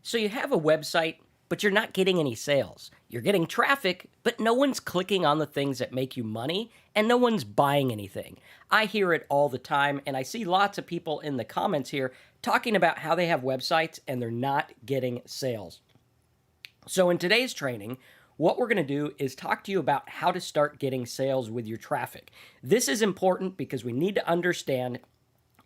So you have a website, but you're not getting any sales. You're getting traffic, but no one's clicking on the things that make you money and no one's buying anything. I hear it all the time, and I see lots of people in the comments here talking about how they have websites and they're not getting sales. So in today's training, what we're going to do is talk to you about how to start getting sales with your traffic. This is important because we need to understand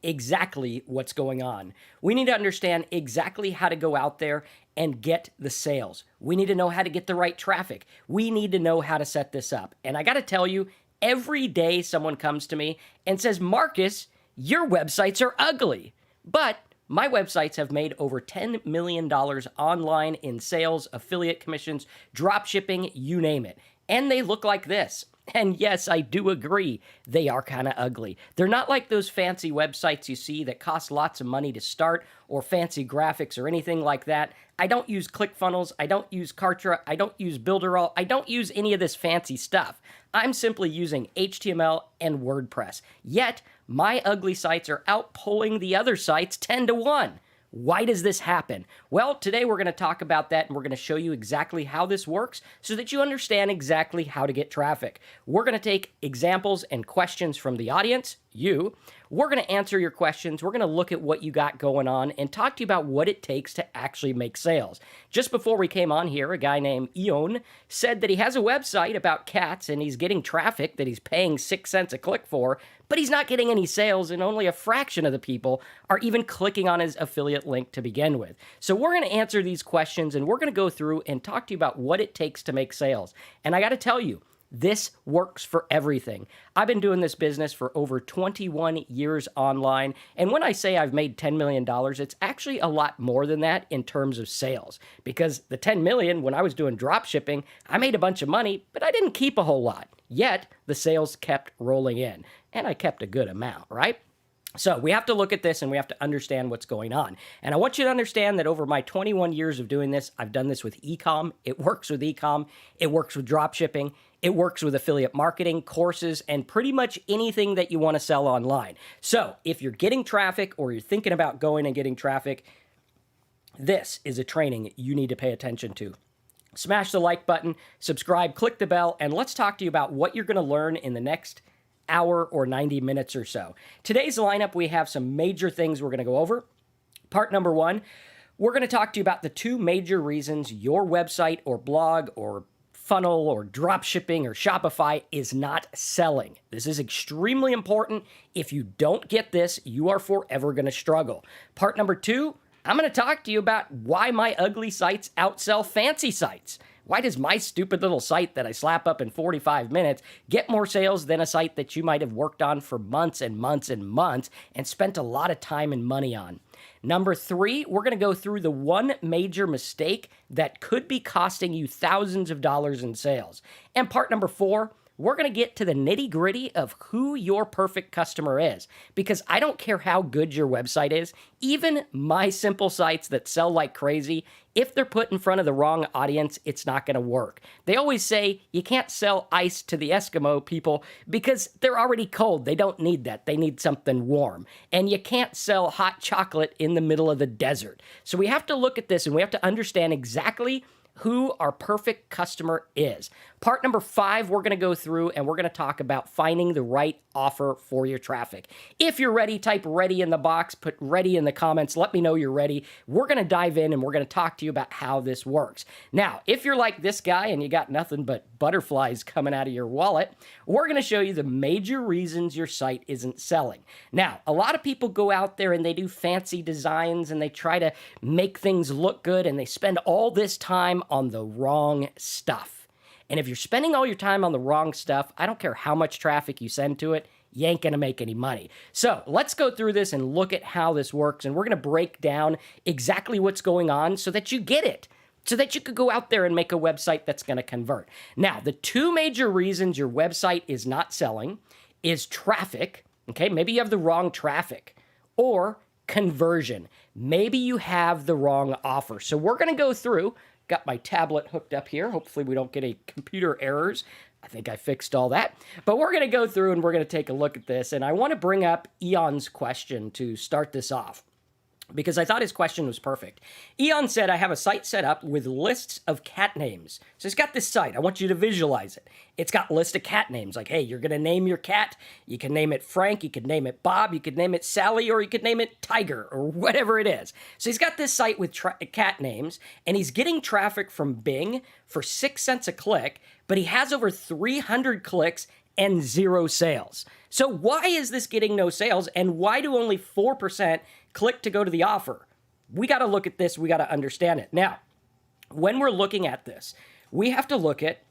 exactly what's going on. We need to understand exactly how to go out there and get the sales. We need to know how to get the right traffic. We need to know how to set this up. And I got to tell you, every day someone comes to me and says, Marcus, your websites are ugly. But my websites have made over $10 million online in sales, affiliate commissions, drop shipping, you name it. And they look like this. And yes, I do agree, they are kind of ugly. They're not like those fancy websites you see that cost lots of money to start or fancy graphics or anything like that. I don't use ClickFunnels, I don't use Kartra, I don't use Builderall, I don't use any of this fancy stuff. I'm simply using HTML and WordPress. Yet, my ugly sites are outpulling the other sites 10 to 1. Why does this happen? Well, today we're going to talk about that and we're going to show you exactly how this works so that you understand exactly how to get traffic. We're going to take examples and questions from the audience, you. We're going to answer your questions. We're going to look at what you got going on and talk to you about what it takes to actually make sales. Just before we came on here, a guy named Eon said that he has a website about cats and he's getting traffic that he's paying 6 cents a click for, but he's not getting any sales and only a fraction of the people are even clicking on his affiliate link to begin with. So we're going to answer these questions and we're going to go through and talk to you about what it takes to make sales. And I got to tell you, this works for everything. I've been doing this business for over 21 years online, and when I say I've made $10 million, it's actually a lot more than that in terms of sales. Because the $10 million, when I was doing drop shipping, I made a bunch of money, but I didn't keep a whole lot. Yet, the sales kept rolling in, and I kept a good amount, right? So we have to look at this and we have to understand what's going on. And I want you to understand that over my 21 years of doing this, I've done this with e-com. It works with e-com. It works with drop shipping. It works with affiliate marketing, courses, and pretty much anything that you want to sell online. So if you're getting traffic or you're thinking about going and getting traffic, this is a training you need to pay attention to. Smash the like button, subscribe, click the bell, and let's talk to you about what you're going to learn in the next hour or 90 minutes or so. Today's lineup, we have some major things we're going to go over. Part number one, we're going to talk to you about the two major reasons your website or blog or funnel or drop shipping or Shopify is not selling. This is extremely important. If you don't get this, you are forever going to struggle. Part number two, I'm going to talk to you about why my ugly sites outsell fancy sites. Why does my stupid little site that I slap up in 45 minutes get more sales than a site that you might have worked on for months and months and months and spent a lot of time and money on? Number three, we're going to go through the one major mistake that could be costing you thousands of dollars in sales. And part number four, we're going to get to the nitty-gritty of who your perfect customer is. Because I don't care how good your website is, even my simple sites that sell like crazy, if they're put in front of the wrong audience, it's not going to work. They always say you can't sell ice to the Eskimo people because they're already cold. They don't need that. They need something warm. And you can't sell hot chocolate in the middle of the desert. So we have to look at this and we have to understand exactly who our perfect customer is. Part number five, we're going to go through and we're going to talk about finding the right offer for your traffic. If you're ready, type ready in the box, put ready in the comments. Let me know you're ready. We're going to dive in and we're going to talk to you about how this works. Now, if you're like this guy and you got nothing but butterflies coming out of your wallet, we're going to show you the major reasons your site isn't selling. Now, a lot of people go out there and they do fancy designs and they try to make things look good and they spend all this time on the wrong stuff. And if you're spending all your time on the wrong stuff, I don't care how much traffic you send to it, you ain't gonna make any money. So let's go through this and look at how this works. And we're gonna break down exactly what's going on so that you get it, so that you could go out there and make a website that's gonna convert. Now, the two major reasons your website is not selling is traffic, okay? Maybe you have the wrong traffic, or conversion. Maybe you have the wrong offer. So we're gonna go through. Got my tablet hooked up here. Hopefully we don't get any computer errors. I think I fixed all that. But we're going to go through and we're going to take a look at this. And I want to bring up Eon's question to start this off. because I thought his question was perfect. Eon said, I have a site set up with lists of cat names. So he's got this site. I want you to visualize it. It's got a list of cat names. Like, hey, you're going to name your cat. You can name it Frank. You could name it Bob. You could name it Sally, or you could name it Tiger, or whatever it is. So he's got this site with cat names, and he's getting traffic from Bing for 6 cents a click, but he has over 300 clicks and 0 sales. So why is this getting no sales, and why do only 4% click to go to the offer? We got to look at this. We got to understand it. Now, when we're looking at this, we have to look at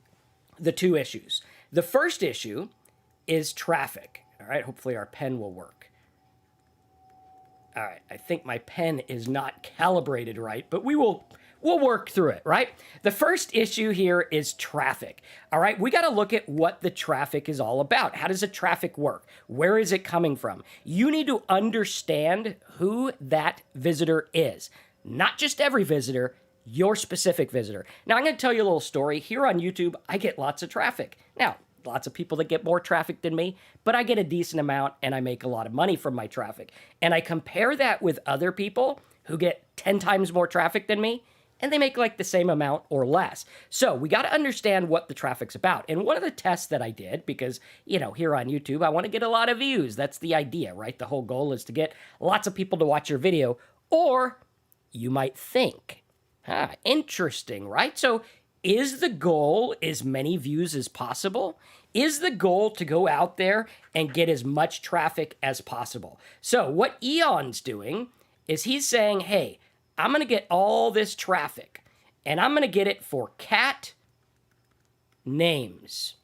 the two issues. The first issue is traffic. All right, hopefully our pen will work. All right, I think my pen is not calibrated right, but we'll work through it, right? The first issue here is traffic. All right, we got to look at what the traffic is all about. How does the traffic work? Where is it coming from? You need to understand who that visitor is. Not just every visitor, your specific visitor. Now, I'm going to tell you a little story. Here on YouTube, I get lots of traffic. Now, lots of people that get more traffic than me, but I get a decent amount and I make a lot of money from my traffic. And I compare that with other people who get 10 times more traffic than me, and they make like the same amount or less. So we got to understand what the traffic's about. And one of the tests that I did, because, you know, here on YouTube, I want to get a lot of views. That's the idea, right? The whole goal is to get lots of people to watch your video. Or you might think, interesting, right? So is the goal as many views as possible? Is the goal to go out there and get as much traffic as possible? So what Eon's doing is he's saying, hey, I'm going to get all this traffic, and I'm going to get it for cat names.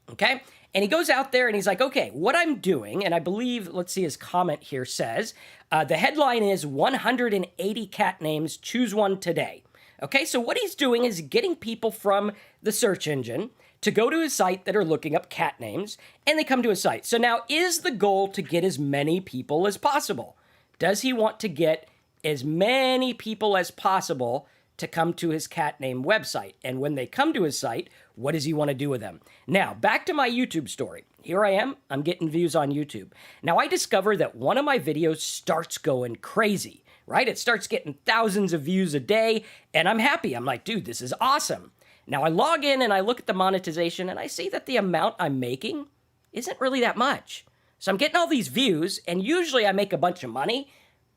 Okay? And he goes out there and he's like, okay, what I'm doing, and I believe, let's see, his comment here says, the headline is 180 cat names, choose one today. Okay, so what he's doing is getting people from the search engine to go to his site that are looking up cat names, and they come to his site. So now, is the goal to get as many people as possible? Does he want to get as many people as possible to come to his cat name website? And when they come to his site, what does he want to do with them? Now, back to my YouTube story. Here I am. I'm getting views on YouTube. Now, I discover that one of my videos starts going crazy, right? It starts getting thousands of views a day, and I'm happy. I'm like, dude, this is awesome. Now, I log in and I look at the monetization, and I see that the amount I'm making isn't really that much. So I'm getting all these views, and usually I make a bunch of money,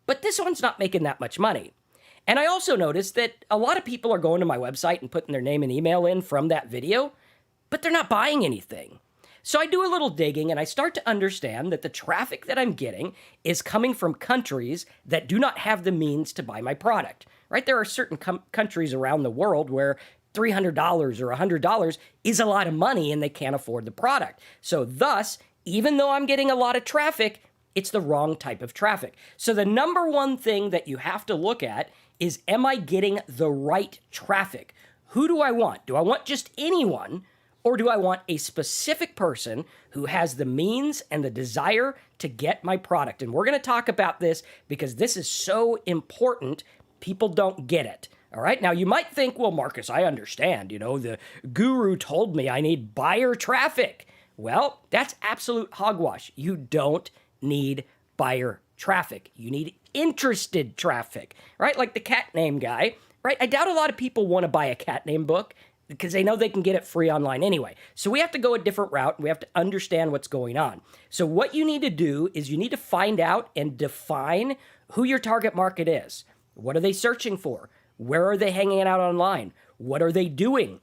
but this one's not making that much money. And I also noticed that a lot of people are going to my website and putting their name and email in from that video, but they're not buying anything. So I do a little digging and I start to understand that the traffic that I'm getting is coming from countries that do not have the means to buy my product, right? There are certain countries around the world where $300 or $100 is a lot of money and they can't afford the product. So thus, even though I'm getting a lot of traffic, it's the wrong type of traffic. So the number one thing that you have to look at is, am I getting the right traffic? Who do I want? Do I want just anyone, or do I want a specific person who has the means and the desire to get my product? And we're going to talk about this because this is so important. People don't get it. All right. Now, you might think, well, Marcus, I understand. You know, the guru told me I need buyer traffic. Well, that's absolute hogwash. You don't need buyer traffic. You need interested traffic, right? Like the cat name guy, right? I doubt a lot of people want to buy a cat name book because they know they can get it free online anyway. So we have to go a different route. We have to understand what's going on. So what you need to do is you need to find out and define who your target market is. What are they searching for? Where are they hanging out online? What are they doing?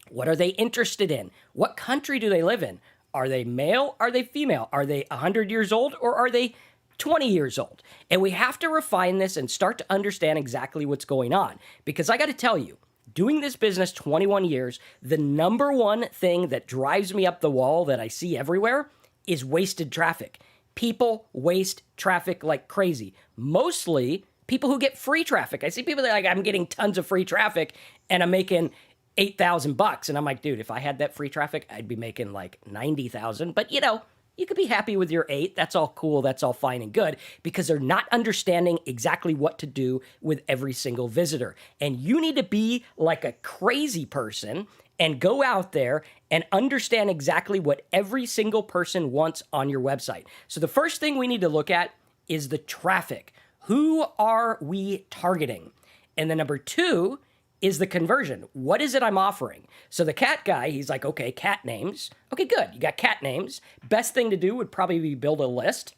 What are they interested in? What country do they live in? Are they male? Are they female? Are they 100 years old or are they 20 years old? And we have to refine this and start to understand exactly what's going on. Because I got to tell you, doing this business 21 years, the number one thing that drives me up the wall that I see everywhere is wasted traffic. People waste traffic like crazy. Mostly people who get free traffic. I see people that are like, I'm getting tons of free traffic and I'm making $8,000. And I'm like, dude, if I had that free traffic, I'd be making like 90,000. But you know, you could be happy with your 8. That's all cool. That's all fine and good because they're not understanding exactly what to do with every single visitor. And you need to be like a crazy person and go out there and understand exactly what every single person wants on your website. So the first thing we need to look at is the traffic. Who are we targeting? And then number 2 is the conversion. What is it I'm offering? So the cat guy, he's like, okay, cat names. Okay, good. You got cat names. Best thing to do would probably be build a list,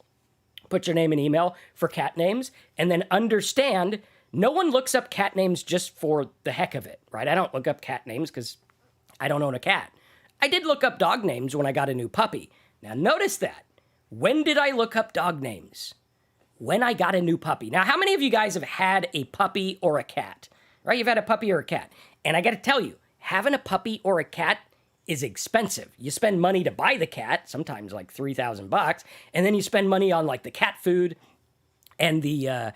put your name and email for cat names, and then understand no one looks up cat names just for the heck of it, right? I don't look up cat names because I don't own a cat. I did look up dog names when I got a new puppy. Now notice that. When did I look up dog names? When I got a new puppy. Now, how many of you guys have had a puppy or a cat? Right? You've had a puppy or a cat. And I got to tell you, having a puppy or a cat is expensive. You spend money to buy the cat, sometimes like $3,000, and then you spend money on like the cat food and the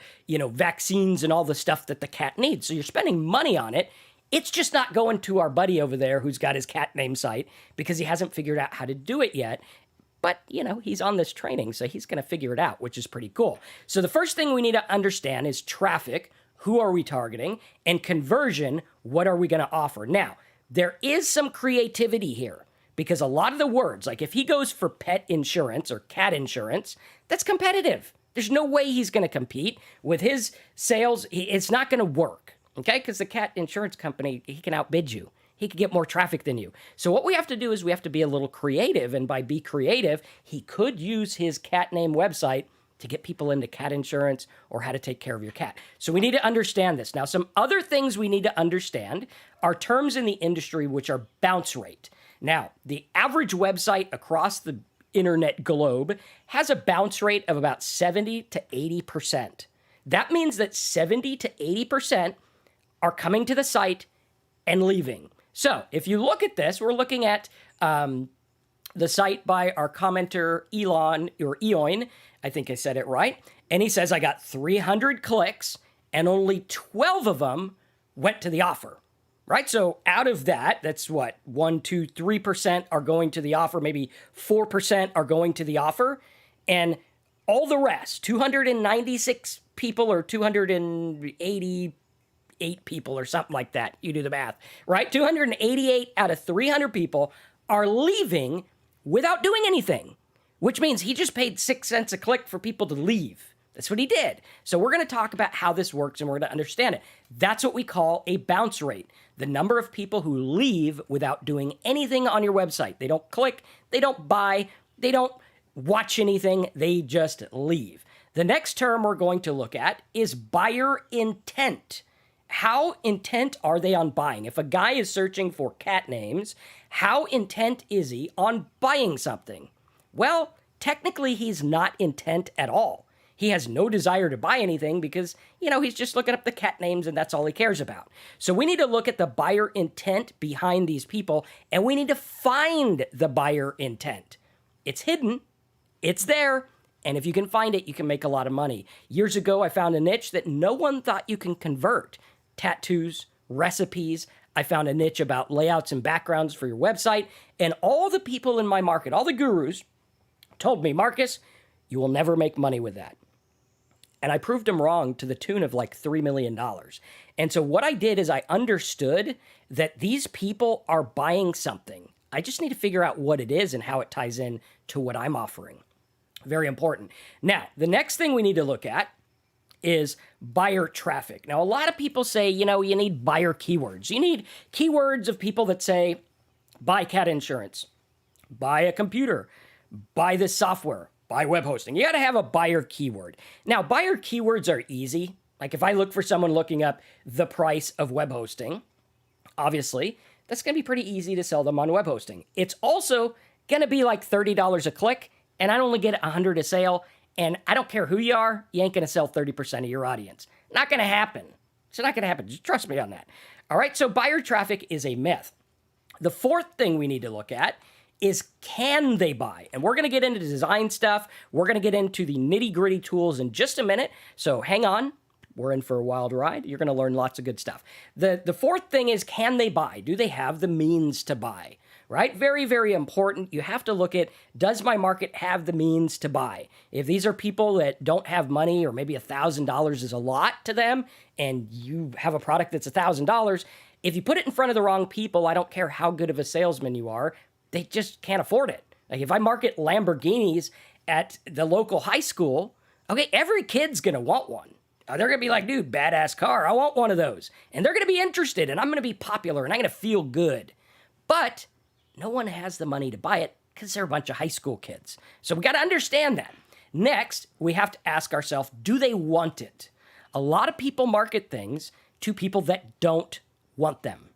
vaccines and all the stuff that the cat needs. So you're spending money on it. It's just not going to our buddy over there who's got his cat name site because he hasn't figured out how to do it yet. But, he's on this training, so he's going to figure it out, which is pretty cool. So the first thing we need to understand is traffic. Who are we targeting? And conversion, what are we going to offer? Now, there is some creativity here because a lot of the words, like if he goes for pet insurance or cat insurance, that's competitive. There's no way he's going to compete with his sales. It's not going to work, okay? Because the cat insurance company, he can outbid you. He could get more traffic than you. So what we have to do is we have to be a little creative. And by be creative, he could use his cat name website to get people into cat insurance or how to take care of your cat. So we need to understand this. Now, some other things we need to understand are terms in the industry, which are bounce rate. Now, the average website across the internet globe has a bounce rate of about 70 to 80%. That means that 70 to 80% are coming to the site and leaving. So if you look at this, we're looking at the site by our commenter Elon, or Eoin, I think I said it right. And he says, I got 300 clicks and only 12 of them went to the offer, right? So out of that, that's what, 1, 2, 3% are going to the offer. Maybe 4% are going to the offer. And all the rest, 296 people or 288 people or something like that. You do the math, right? 288 out of 300 people are leaving without doing anything, which means he just paid 6 cents a click for people to leave. That's what he did. So we're going to talk about how this works and we're going to understand it. That's what we call a bounce rate. The number of people who leave without doing anything on your website. They don't click, they don't buy, they don't watch anything, they just leave. The next term we're going to look at is buyer intent. How intent are they on buying? If a guy is searching for cat names, how intent is he on buying something? Well, technically, he's not intent at all. He has no desire to buy anything because, he's just looking up the cat names and that's all he cares about. So we need to look at the buyer intent behind these people and we need to find the buyer intent. It's hidden. It's there. And if you can find it, you can make a lot of money. Years ago, I found a niche that no one thought you can convert. Tattoos, recipes. I found a niche about layouts and backgrounds for your website. And all the people in my market, all the gurus, told me, Marcus, you will never make money with that. And I proved them wrong to the tune of like $3 million. And so what I did is I understood that these people are buying something. I just need to figure out what it is and how it ties in to what I'm offering. Very important. Now, the next thing we need to look at is buyer traffic. Now, a lot of people say, you need buyer keywords. You need keywords of people that say, buy cat insurance, buy a computer, buy this software, buy web hosting. You got to have a buyer keyword. Now, buyer keywords are easy. Like if I look for someone looking up the price of web hosting, obviously, that's going to be pretty easy to sell them on web hosting. It's also going to be like $30 a click, and I only get 100 a sale. And I don't care who you are, you ain't going to sell 30% of your audience. Not going to happen. It's not going to happen. Just trust me on that. All right, so buyer traffic is a myth. The fourth thing we need to look at is can they buy? And we're going to get into design stuff. We're going to get into the nitty-gritty tools in just a minute. So hang on. We're in for a wild ride. You're going to learn lots of good stuff. The fourth thing is can they buy? Do they have the means to buy? Right? Very, very important. You have to look at, does my market have the means to buy? If these are people that don't have money or maybe $1,000 is a lot to them and you have a product that's $1,000, if you put it in front of the wrong people, I don't care how good of a salesman you are, they just can't afford it. Like if I market Lamborghinis at the local high school, okay, every kid's going to want one. They're going to be like, dude, badass car. I want one of those. And they're going to be interested, and I'm going to be popular, and I'm going to feel good. But no one has the money to buy it because they're a bunch of high school kids. So we got to understand that. Next, we have to ask ourselves, do they want it? A lot of people market things to people that don't want them.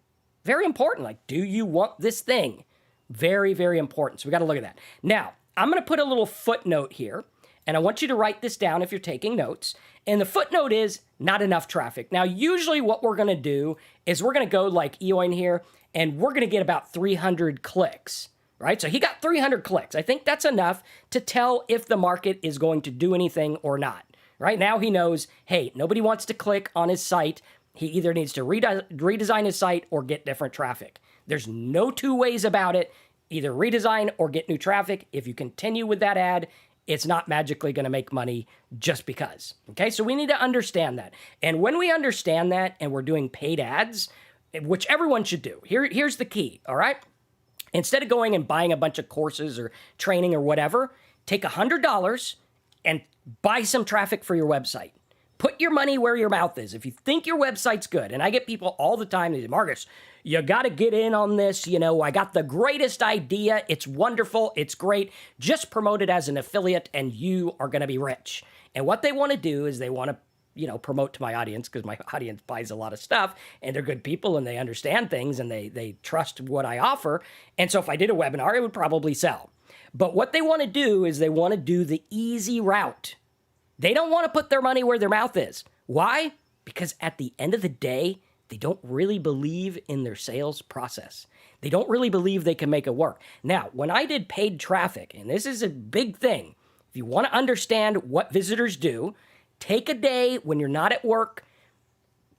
Very important. Like, do you want this thing? Very, very important. So we got to look at that. Now, I'm going to put a little footnote here, and I want you to write this down if you're taking notes. And the footnote is not enough traffic. Now, usually what we're going to do is we're going to go like Eoin here, and we're going to get about 300 clicks, right? So he got 300 clicks. I think that's enough to tell if the market is going to do anything or not. Right now he knows, hey, nobody wants to click on his site. He either needs to redesign his site or get different traffic. There's no two ways about it. Either redesign or get new traffic. If you continue with that ad, it's not magically going to make money just because. Okay, so we need to understand that. And when we understand that and we're doing paid ads, which everyone should do, here's the key, all right? Instead of going and buying a bunch of courses or training or whatever, take $100 and buy some traffic for your website. Put your money where your mouth is. If you think your website's good, and I get people all the time, they say, Marcus, you got to get in on this. You know, I got the greatest idea. It's wonderful. It's great. Just promote it as an affiliate and you are going to be rich. And what they want to do is they want to, promote to my audience because my audience buys a lot of stuff and they're good people and they understand things and they trust what I offer. And so if I did a webinar, it would probably sell. But what they want to do is they want to do the easy route. They don't want to put their money where their mouth is. Why? Because at the end of the day, they don't really believe in their sales process. They don't really believe they can make it work. Now, when I did paid traffic, and this is a big thing, if you want to understand what visitors do, take a day when you're not at work,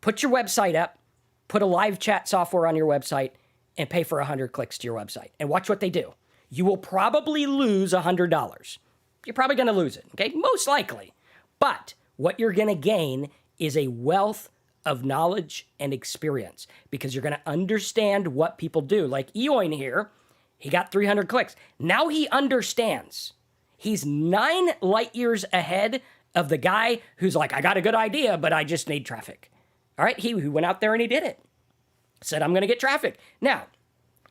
put your website up, put a live chat software on your website, and pay for 100 clicks to your website. And watch what they do. You will probably lose $100. You're probably going to lose it, okay? Most likely. But what you're going to gain is a wealth of knowledge and experience because you're going to understand what people do. Like Eoin here, he got 300 clicks. Now he understands. He's 9 light years ahead of the guy who's like, I got a good idea, but I just need traffic. All right, he went out there and he did it. Said, I'm going to get traffic. Now,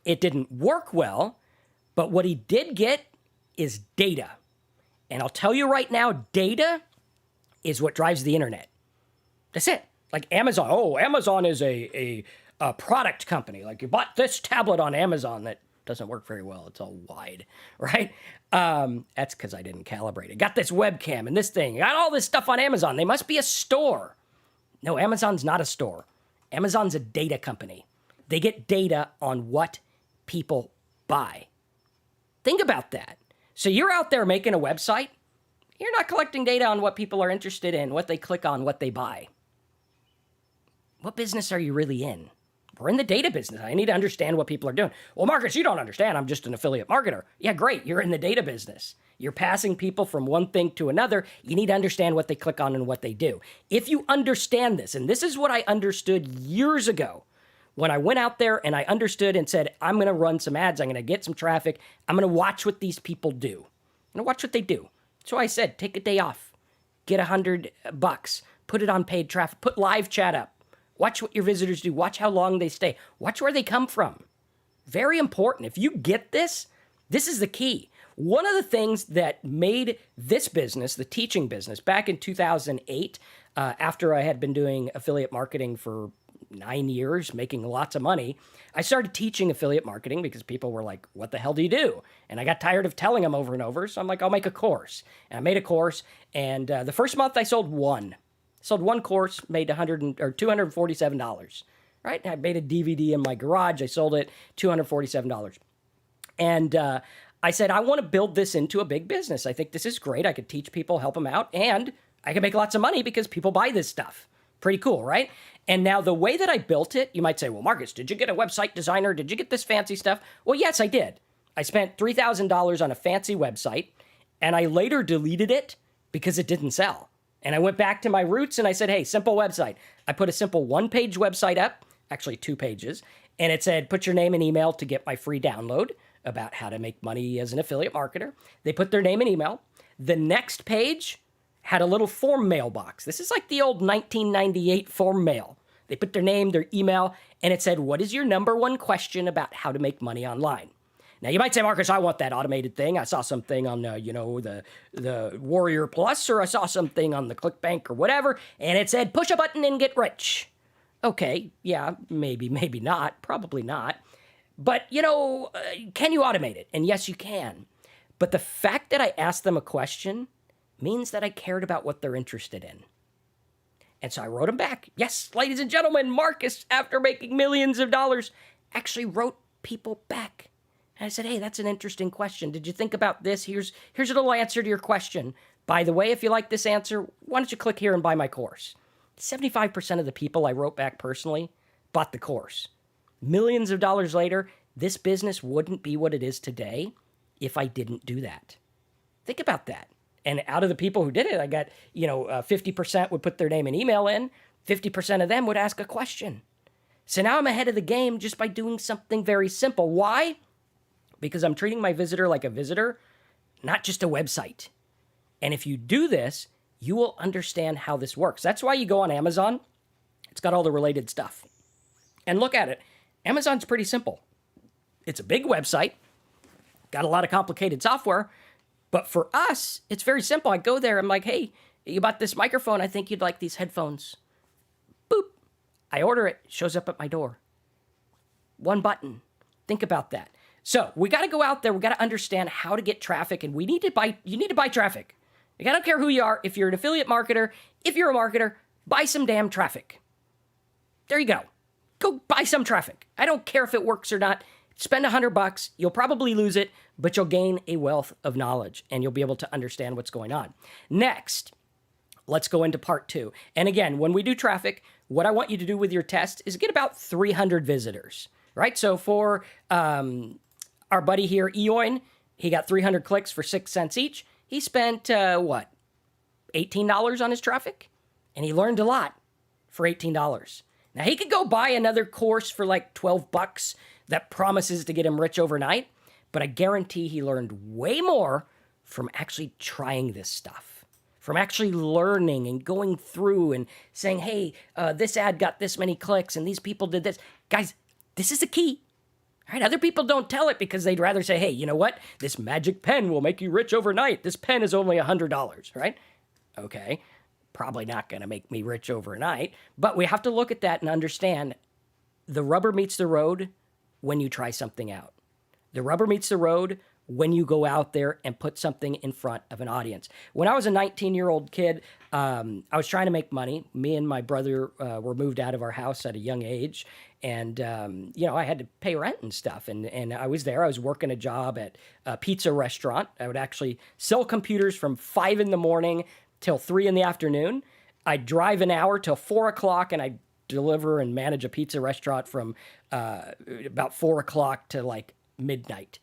it didn't work well, but what he did get is data. And I'll tell you right now, data is what drives the internet. That's it. Like Amazon. Oh, Amazon is a product company. Like you bought this tablet on Amazon that doesn't work very well. It's all wide, right? That's because I didn't calibrate it. Got this webcam and this thing. Got all this stuff on Amazon. They must be a store. No, Amazon's not a store. Amazon's a data company. They get data on what people buy. Think about that. So you're out there making a website. You're not collecting data on what people are interested in, what they click on, what they buy. What business are you really in? We're in the data business. I need to understand what people are doing. Well, Marcus, you don't understand. I'm just an affiliate marketer. Yeah, great. You're in the data business. You're passing people from one thing to another. You need to understand what they click on and what they do. If you understand this, and this is what I understood years ago when I went out there and I understood and said, I'm going to run some ads. I'm going to get some traffic. I'm going to watch what these people do. I'm going to watch what they do. So I said, take a day off, get $100, put it on paid traffic, put live chat up, watch what your visitors do, watch how long they stay, watch where they come from. Very important. If you get this, this is the key. One of the things that made this business, the teaching business, back in 2008, after I had been doing affiliate marketing for 9 years, making lots of money, I started teaching affiliate marketing because people were like, what the hell do you do? And I got tired of telling them over and over. So I'm like, I'll make a course. And I made a course. And the first month I sold one. Sold one course, made $247. Right? And I made a DVD in my garage. I sold it $247. And I said, I want to build this into a big business. I think this is great. I could teach people, help them out, and I can make lots of money because people buy this stuff. Pretty cool, right? And now the way that I built it, you might say, well, Marcus, did you get a website designer? Did you get this fancy stuff? Well, yes, I did. I spent $3,000 on a fancy website, and I later deleted it because it didn't sell. And I went back to my roots and I said, hey, simple website. I put a simple one-page website up, actually 2 pages, and it said, put your name and email to get my free download about how to make money as an affiliate marketer. They put their name and email. The next page had a little form mailbox. This is like the old 1998 form mail. They put their name, their email, and it said, what is your number one question about how to make money online? Now, you might say, Marcus, I want that automated thing. I saw something on, the Warrior Plus, or I saw something on the ClickBank or whatever, and it said, push a button and get rich. Okay, yeah, maybe not, probably not. But, can you automate it? And yes, you can. But the fact that I asked them a question means that I cared about what they're interested in. And so I wrote them back. Yes, ladies and gentlemen, Marcus, after making millions of dollars, actually wrote people back. And I said, hey, that's an interesting question. Did you think about this? Here's a little answer to your question. By the way, if you like this answer, why don't you click here and buy my course? 75% of the people I wrote back personally bought the course. Millions of dollars later, this business wouldn't be what it is today if I didn't do that. Think about that. And out of the people who did it, I got, 50% would put their name and email in. 50% of them would ask a question. So now I'm ahead of the game just by doing something very simple. Why? Because I'm treating my visitor like a visitor, not just a website. And if you do this, you will understand how this works. That's why you go on Amazon. It's got all the related stuff. And look at it. Amazon's pretty simple. It's a big website, got a lot of complicated software, but for us, it's very simple. I go there, I'm like, hey, you bought this microphone, I think you'd like these headphones. Boop. I order it, shows up at my door. One button. Think about that. So we got to go out there, we got to understand how to get traffic, and you need to buy traffic. I don't care who you are, if you're an affiliate marketer, if you're a marketer, buy some damn traffic. There you go. Go buy some traffic. I don't care if it works or not. Spend $100, you'll probably lose it, but you'll gain a wealth of knowledge and you'll be able to understand what's going on. Next, let's go into part 2. And again, when we do traffic, what I want you to do with your test is get about 300 visitors, right? So for our buddy here, Eoin, he got 300 clicks for 6 cents each. He spent, $18 on his traffic? And he learned a lot for $18. Now, he could go buy another course for like $12 that promises to get him rich overnight, but I guarantee he learned way more from actually trying this stuff, from actually learning and going through and saying, hey, this ad got this many clicks and these people did this. Guys, this is the key. All right, other people don't tell it because they'd rather say, hey, you know what? This magic pen will make you rich overnight. This pen is only $100, right? Okay, probably not going to make me rich overnight, but we have to look at that and understand the rubber meets the road when you try something out. The rubber meets the road when you go out there and put something in front of an audience. When I was a 19-year-old kid, I was trying to make money. Me and my brother were moved out of our house at a young age. And, I had to pay rent and stuff. And I was there. I was working a job at a pizza restaurant. I would actually sell computers from 5 in the morning till 3 in the afternoon. I'd drive an hour till 4 o'clock, and I'd deliver and manage a pizza restaurant from about 4 o'clock to like midnight.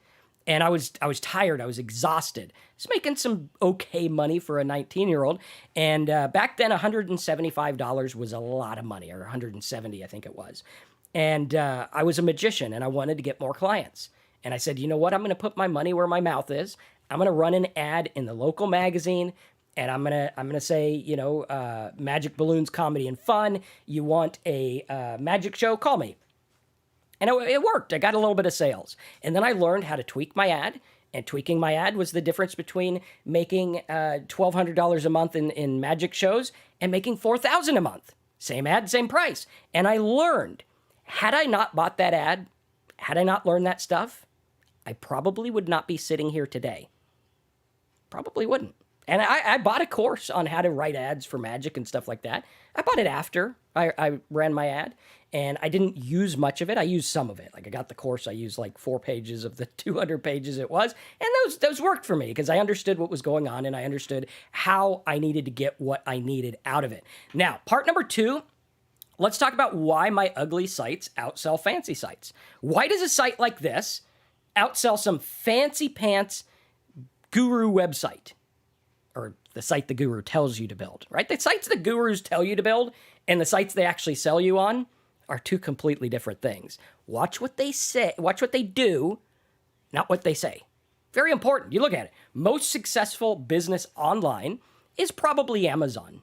And I was tired. I was exhausted. I was making some okay money for a 19-year-old. And back then, $175 was a lot of money, or $170, I think it was. And I was a magician, and I wanted to get more clients. And I said, you know what? I'm going to put my money where my mouth is. I'm going to run an ad in the local magazine, and I'm gonna say, Magic Balloons Comedy and Fun. You want a magic show? Call me. And it worked. I got a little bit of sales. And then I learned how to tweak my ad. And tweaking my ad was the difference between making $1,200 a month in magic shows and making $4,000 a month. Same ad, same price. And I learned, had I not bought that ad, had I not learned that stuff, I probably would not be sitting here today. Probably wouldn't. And I bought a course on how to write ads for magic and stuff like that. I bought it after I ran my ad, and I didn't use much of it. I used some of it. Like, I got the course, I used like 4 pages of the 200 pages it was, and those worked for me because I understood what was going on, and I understood how I needed to get what I needed out of it. Now, part number 2, let's talk about why my ugly sites outsell fancy sites. Why does a site like this outsell some fancy pants guru website? Or the site the guru tells you to build, right? The sites the gurus tell you to build and the sites they actually sell you on are 2 completely different things. Watch what they say, watch what they do, not what they say. Very important. You look at it. Most successful business online is probably Amazon,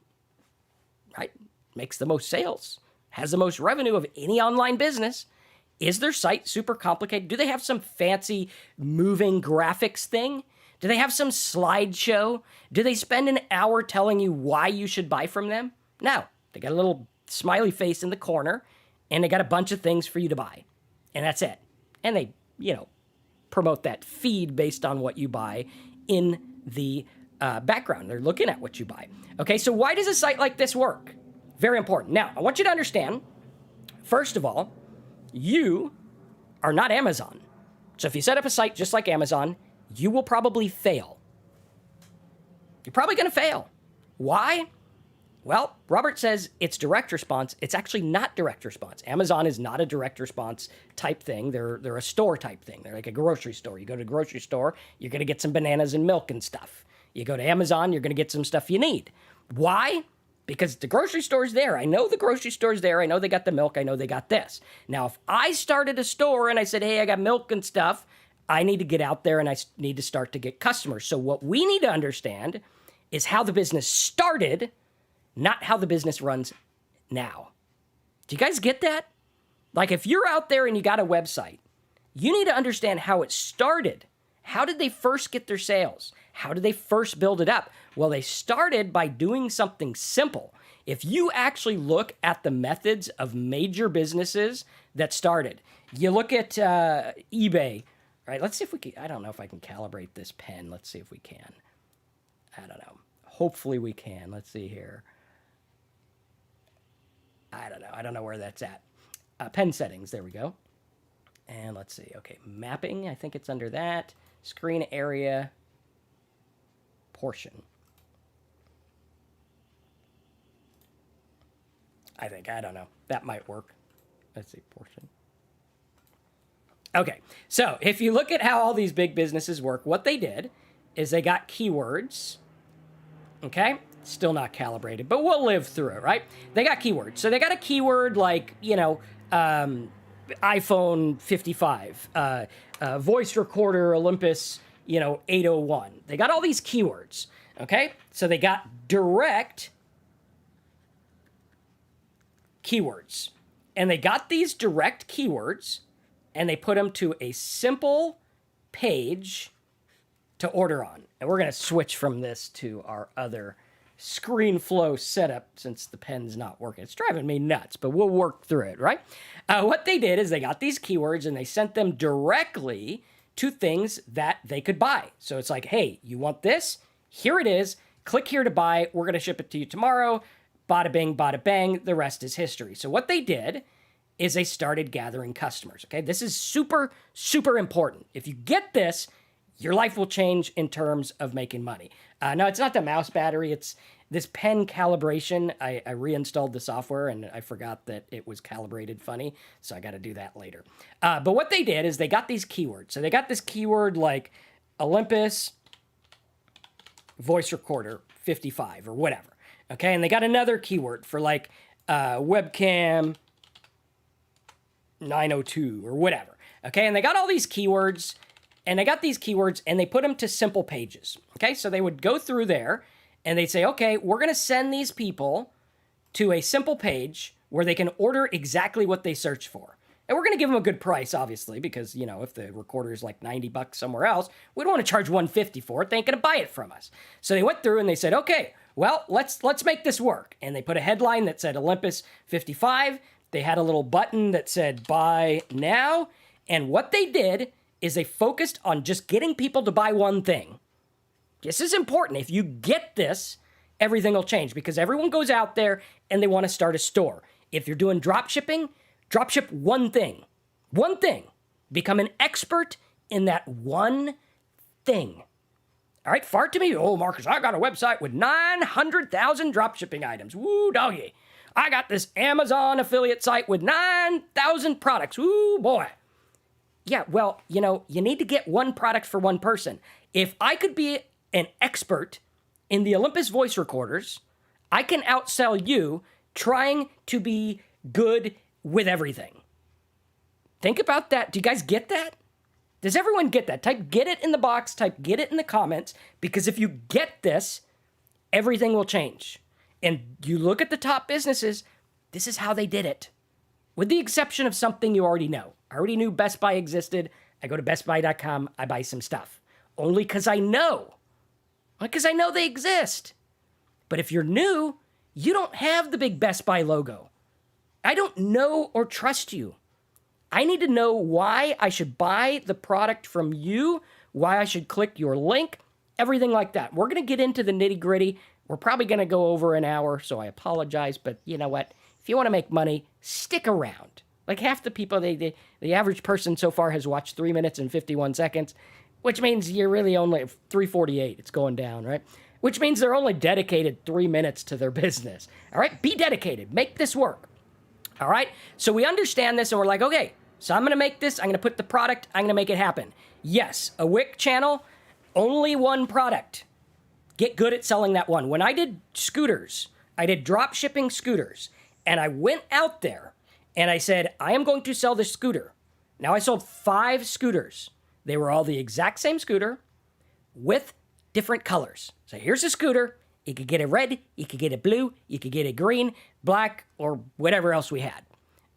right? Makes the most sales, has the most revenue of any online business. Is their site super complicated? Do they have some fancy moving graphics thing? Do they have some slideshow? Do they spend an hour telling you why you should buy from them? No. They got a little smiley face in the corner, and they got a bunch of things for you to buy. And that's it. And they, promote that feed based on what you buy in the background. They're looking at what you buy. Okay, so why does a site like this work? Very important. Now, I want you to understand, first of all, you are not Amazon. So if you set up a site just like Amazon, you will probably fail. You're probably going to fail. Why? Well, Robert says it's direct response. It's actually not direct response. Amazon is not a direct response type thing. They're a store type thing. They're like a grocery store. You go to a grocery store, you're going to get some bananas and milk and stuff. You go to Amazon, you're going to get some stuff you need. Why? Because the grocery store's there. I know the grocery store's there. I know they got the milk. I know they got this. Now, if I started a store and I said, hey, I got milk and stuff, I need to get out there and I need to start to get customers. So what we need to understand is how the business started, not how the business runs now. Do you guys get that? Like if you're out there and you got a website, you need to understand how it started. How did they first get their sales? How did they first build it up? Well, they started by doing something simple. If you actually look at the methods of major businesses that started, you look at eBay, right? Let's see if we can, I don't know if I can calibrate this pen. Let's see if we can. I don't know. Hopefully we can. Let's see here. I don't know. I don't know where that's at. Pen settings. There we go. And let's see. Okay. Mapping. I think it's under that. Screen area. Portion. I think. I don't know. That might work. Let's see. Portion. Okay. So if you look at how all these big businesses work, what they did is they got keywords. Okay? Still not calibrated, but we'll live through it, right? They got keywords. So they got a keyword like, iPhone 55, voice recorder Olympus, 801. They got all these keywords, okay? So they got direct keywords. And they got these direct keywords and they put them to a simple page to order on. And we're going to switch from this to our other ScreenFlow setup since the pen's not working. It's driving me nuts, but we'll work through it, right? What they did is they got these keywords and they sent them directly to things that they could buy. So it's like, hey, you want this? Here it is. Click here to buy. We're going to ship it to you tomorrow. Bada bing, bada bang. The rest is history. So what they did is they started gathering customers, okay? This is super, super important. If you get this, your life will change in terms of making money. No, it's not the mouse battery. It's this pen calibration. I reinstalled the software and I forgot that it was calibrated funny. So I got to do that later. But what they did is they got these keywords. So they got this keyword like Olympus voice recorder 55 or whatever. Okay. And they got another keyword for like webcam 902 or whatever. Okay. And they got all these keywords. And they got these keywords and they put them to simple pages. Okay, so they would go through there and they'd say, okay, we're going to send these people to a simple page where they can order exactly what they search for. And we're going to give them a good price, obviously, because, if the recorder is like $90 somewhere else, we don't want to charge $150 for it. They ain't going to buy it from us. So they went through and they said, okay, well, let's make this work. And they put a headline that said Olympus 55. They had a little button that said buy now. And what they did is they focused on just getting people to buy one thing. This is important. If you get this, everything will change because everyone goes out there and they want to start a store. If you're doing drop shipping, drop ship one thing. One thing. Become an expert in that one thing. All right, fart to me. Oh, Marcus, I got a website with 900,000 drop shipping items. Woo, doggy. I got this Amazon affiliate site with 9,000 products. Woo, boy. Yeah, well, you need to get one product for one person. If I could be an expert in the Olympus voice recorders, I can outsell you trying to be good with everything. Think about that. Do you guys get that? Does everyone get that? Type get it in the box, type get it in the comments, because if you get this, everything will change. And you look at the top businesses, this is how they did it. With the exception of something you already know. I already knew Best Buy existed. I go to bestbuy.com, I buy some stuff. Only because I know. Because I know they exist. But if you're new, you don't have the big Best Buy logo. I don't know or trust you. I need to know why I should buy the product from you, why I should click your link, everything like that. We're going to get into the nitty gritty. We're probably going to go over an hour, so I apologize. But you know what? If you want to make money, stick around. Like half the people, the average person so far has watched 3 minutes and 51 seconds, which means you're really only 3:48. It's going down, right? Which means they're only dedicated 3 minutes to their business. All right? Be dedicated. Make this work. All right? So we understand this and we're like, okay, so I'm going to make this. I'm going to put the product. I'm going to make it happen. Yes, a Wick channel, only one product. Get good at selling that one. When I did scooters, I did drop shipping scooters, and I went out there and I said, I am going to sell this scooter. Now I sold 5 scooters. They were all the exact same scooter with different colors. So here's a scooter. You could get it red, you could get it blue, you could get it green, black, or whatever else we had.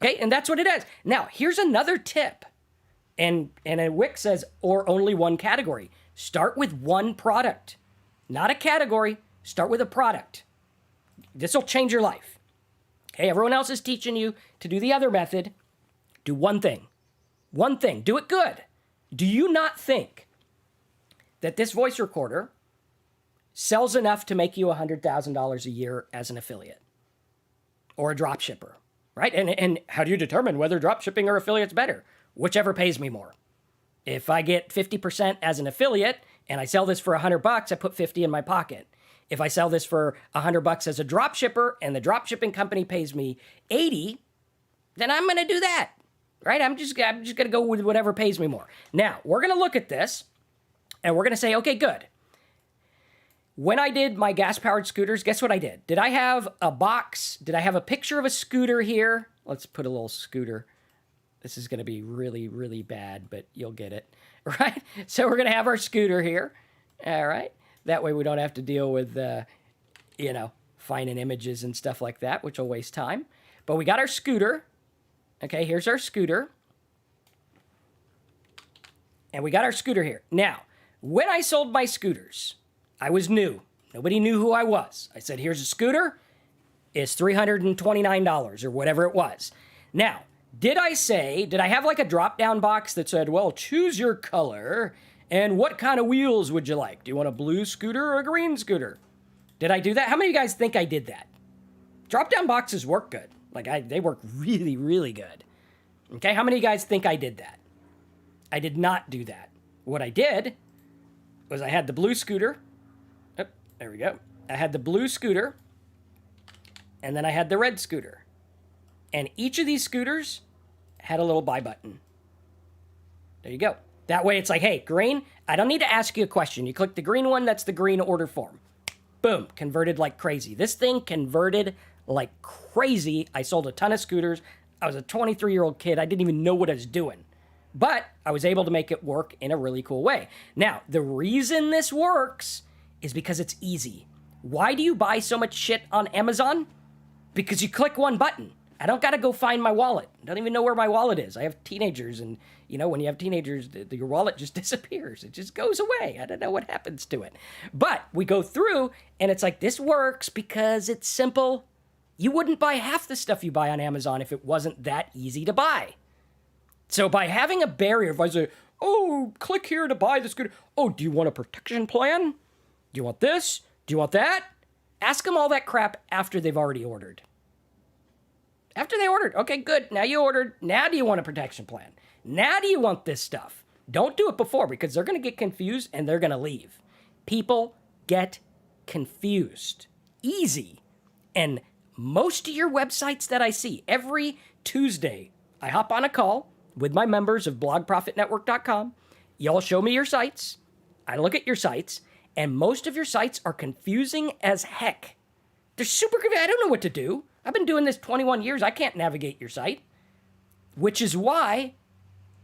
Okay, and that's what it is. Now, here's another tip. And a Wick says, or only one category. Start with one product. Not a category, start with a product. This will change your life. Okay, everyone else is teaching you to do the other method. Do one thing. One thing. Do it good. Do you not think that this voice recorder sells enough to make you $100,000 a year as an affiliate or a drop shipper, right? And how do you determine whether drop shipping or affiliate's better? Whichever pays me more. If I get 50% as an affiliate and I sell this for $100, I put 50 in my pocket. If I sell this for $100 as a drop shipper and the drop shipping company pays me 80, then I'm going to do that, right? I'm just going to go with whatever pays me more. Now, we're going to look at this and we're going to say, okay, good. When I did my gas-powered scooters, guess what I did? Did I have a box? Did I have a picture of a scooter here? Let's put a little scooter. This is going to be really, really bad, but you'll get it, right? So we're going to have our scooter here, all right? That way we don't have to deal with, finding images and stuff like that, which will waste time. But we got our scooter. Okay, here's our scooter. And we got our scooter here. Now, when I sold my scooters, I was new. Nobody knew who I was. I said, here's a scooter. It's $329 or whatever it was. Now, did I have like a drop-down box that said, well, choose your color and what kind of wheels would you like? Do you want a blue scooter or a green scooter? Did I do that? How many of you guys think I did that? Drop-down boxes work good. They work really, really good. Okay, how many of you guys think I did that? I did not do that. What I did was I had the blue scooter. Oh, there we go. I had the blue scooter, and then I had the red scooter. And each of these scooters had a little buy button. There you go. That way it's like, hey, green, I don't need to ask you a question. You click the green one, that's the green order form. Boom, converted like crazy. This thing converted like crazy. I sold a ton of scooters. I was a 23-year-old kid. I didn't even know what I was doing. But I was able to make it work in a really cool way. Now, the reason this works is because it's easy. Why do you buy so much shit on Amazon? Because you click one button. I don't got to go find my wallet. I don't even know where my wallet is. I have teenagers, and, when you have teenagers, your wallet just disappears. It just goes away. I don't know what happens to it. But we go through, and it's like, this works because it's simple. You wouldn't buy half the stuff you buy on Amazon if it wasn't that easy to buy. So by having a barrier, if I say, oh, click here to buy the scooter. Oh, do you want a protection plan? Do you want this? Do you want that? Ask them all that crap after they've already ordered. After they ordered, okay, good. Now you ordered. Now do you want a protection plan? Now do you want this stuff? Don't do it before because they're going to get confused and they're going to leave. People get confused. Easy. And most of your websites that I see, every Tuesday, I hop on a call with my members of blogprofitnetwork.com. Y'all show me your sites. I look at your sites, and most of your sites are confusing as heck. They're super confusing. I don't know what to do. I've been doing this 21 years. I can't navigate your site, which is why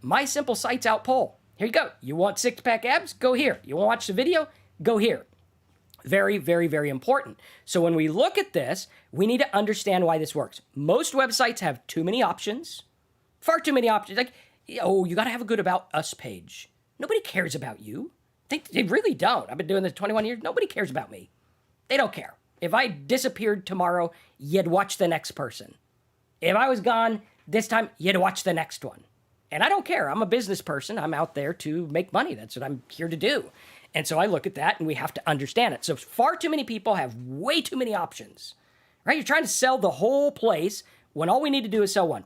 my simple sites outpoll. Here you go. You want six-pack abs? Go here. You want to watch the video? Go here. Very, very, very important. So when we look at this, we need to understand why this works. Most websites have too many options, far too many options. Like, oh, you got to have a good About Us page. Nobody cares about you. They really don't. I've been doing this 21 years. Nobody cares about me. They don't care. If I disappeared tomorrow, you'd watch the next person. If I was gone this time, you'd watch the next one. And I don't care. I'm a business person. I'm out there to make money. That's what I'm here to do. And so I look at that and we have to understand it. So far too many people have way too many options, right? You're trying to sell the whole place when all we need to do is sell one.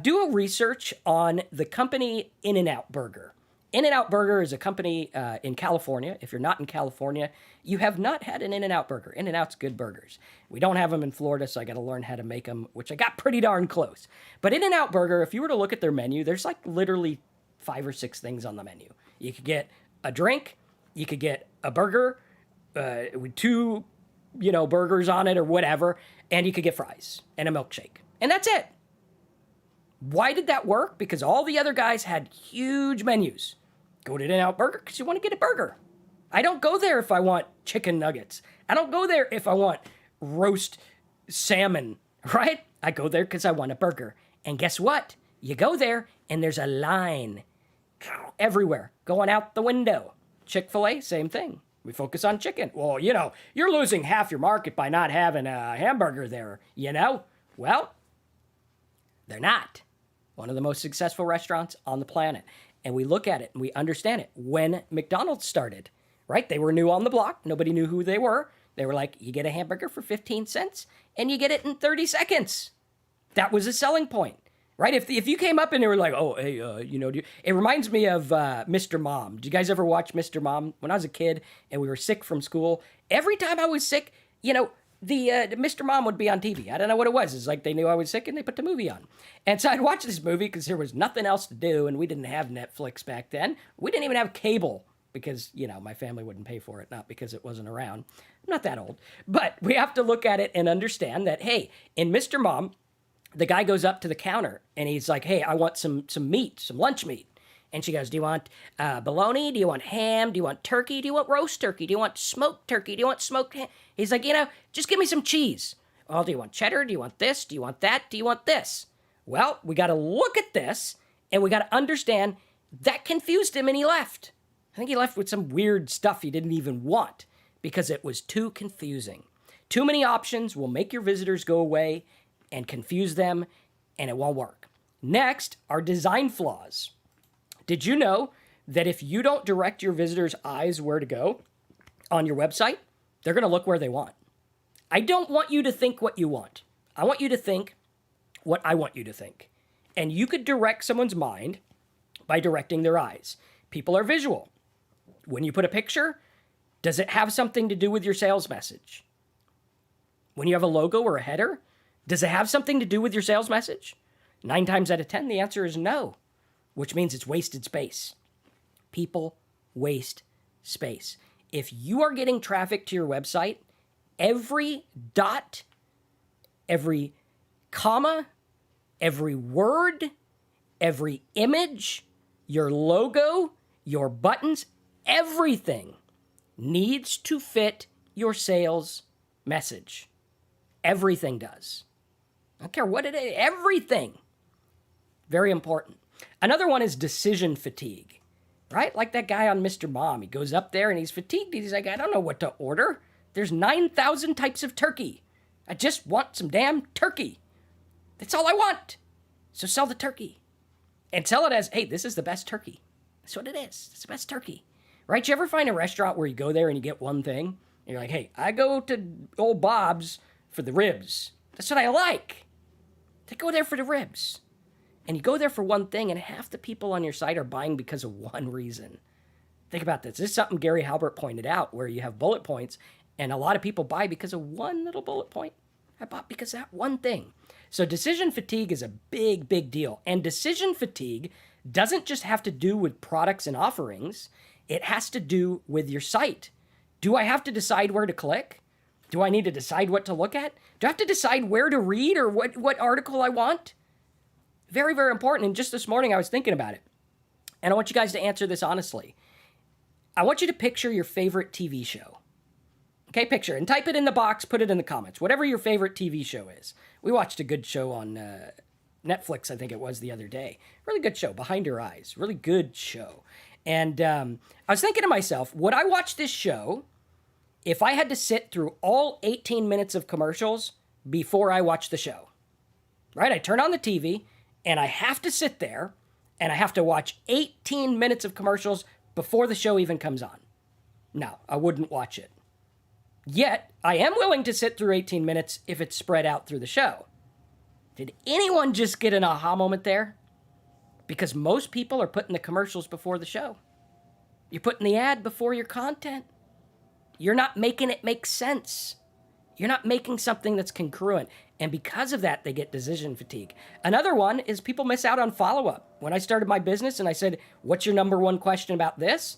Do a research on the company In-N-Out Burger. In-N-Out Burger is a company in California. If you're not in California, you have not had an In-N-Out Burger. In-N-Out's good burgers. We don't have them in Florida, so I got to learn how to make them, which I got pretty darn close. But In-N-Out Burger, if you were to look at their menu, there's like literally 5 or 6 things on the menu. You could get a drink, you could get a burger with 2, burgers on it or whatever, and you could get fries and a milkshake. And that's it. Why did that work? Because all the other guys had huge menus. Go to In-N-Out Burger because you want to get a burger. I don't go there if I want chicken nuggets. I don't go there if I want roast salmon, right? I go there because I want a burger. And guess what? You go there and there's a line everywhere going out the window. Chick-fil-A, same thing. We focus on chicken. Well, you're losing half your market by not having a hamburger there, Well, they're not. One of the most successful restaurants on the planet. And we look at it and we understand it. When McDonald's started, right? They were new on the block. Nobody knew who they were. They were like, you get a hamburger for 15 cents and you get it in 30 seconds. That was a selling point, right? If you came up and they were like, oh, hey, it reminds me of Mr. Mom. Did you guys ever watch Mr. Mom? When I was a kid and we were sick from school, every time I was sick, the Mr. Mom would be on TV. I don't know what it was. It's like they knew I was sick and they put the movie on. And so I'd watch this movie because there was nothing else to do and we didn't have Netflix back then. We didn't even have cable because, my family wouldn't pay for it, not because it wasn't around. I'm not that old. But we have to look at it and understand that, hey, in Mr. Mom, the guy goes up to the counter and he's like, hey, I want some meat, some lunch meat. And she goes, do you want bologna? Do you want ham? Do you want turkey? Do you want roast turkey? Do you want smoked turkey? Do you want smoked ham? He's like, just give me some cheese. Well, do you want cheddar? Do you want this? Do you want that? Do you want this? Well, we got to look at this and we got to understand that confused him and he left. I think he left with some weird stuff he didn't even want because it was too confusing. Too many options will make your visitors go away and confuse them, and it won't work. Next are design flaws. Did you know that if you don't direct your visitors' eyes where to go on your website, they're going to look where they want? I don't want you to think what you want. I want you to think what I want you to think. And you could direct someone's mind by directing their eyes. People are visual. When you put a picture, does it have something to do with your sales message? When you have a logo or a header, does it have something to do with your sales message? 9 times out of 10, the answer is no, which means it's wasted space. People waste space. If you are getting traffic to your website, every dot, every comma, every word, every image, your logo, your buttons, everything needs to fit your sales message. Everything does. I don't care what it is, everything. Very important. Another one is decision fatigue, right? Like that guy on Mr. Mom. He goes up there and he's fatigued. He's like, I don't know what to order. There's 9,000 types of turkey. I just want some damn turkey. That's all I want. So sell the turkey. And sell it as, hey, this is the best turkey. That's what it is. It's the best turkey. Right? You ever find a restaurant where you go there and you get one thing? And you're like, hey, I go to old Bob's for the ribs. That's what I like. They go there for the ribs. And you go there for one thing, and half the people on your site are buying because of one reason. Think about this. This is something Gary Halbert pointed out, where you have bullet points, and a lot of people buy because of one little bullet point. I bought because of that one thing. So decision fatigue is a big, big deal. And decision fatigue doesn't just have to do with products and offerings. It has to do with your site. Do I have to decide where to click? Do I need to decide what to look at? Do I have to decide where to read or what article I want? Very, very important. And just this morning, I was thinking about it. And I want you guys to answer this honestly. I want you to picture your favorite TV show. Okay, picture and type it in the box, put it in the comments. Whatever your favorite TV show is. We watched a good show on Netflix, I think it was the other day. Really good show, Behind Your Eyes. Really good show. And I was thinking to myself, would I watch this show if I had to sit through all 18 minutes of commercials before I watch the show? Right? I turn on the TV and I have to sit there and I have to watch 18 minutes of commercials before the show even comes on. No, I wouldn't watch it. Yet, I am willing to sit through 18 minutes if it's spread out through the show. Did anyone just get an aha moment there? Because most people are putting the commercials before the show. You're putting the ad before your content. You're not making it make sense. You're not making something that's congruent. And because of that, they get decision fatigue. Another one is people miss out on follow-up. When I started my business and I said, what's your number one question about this?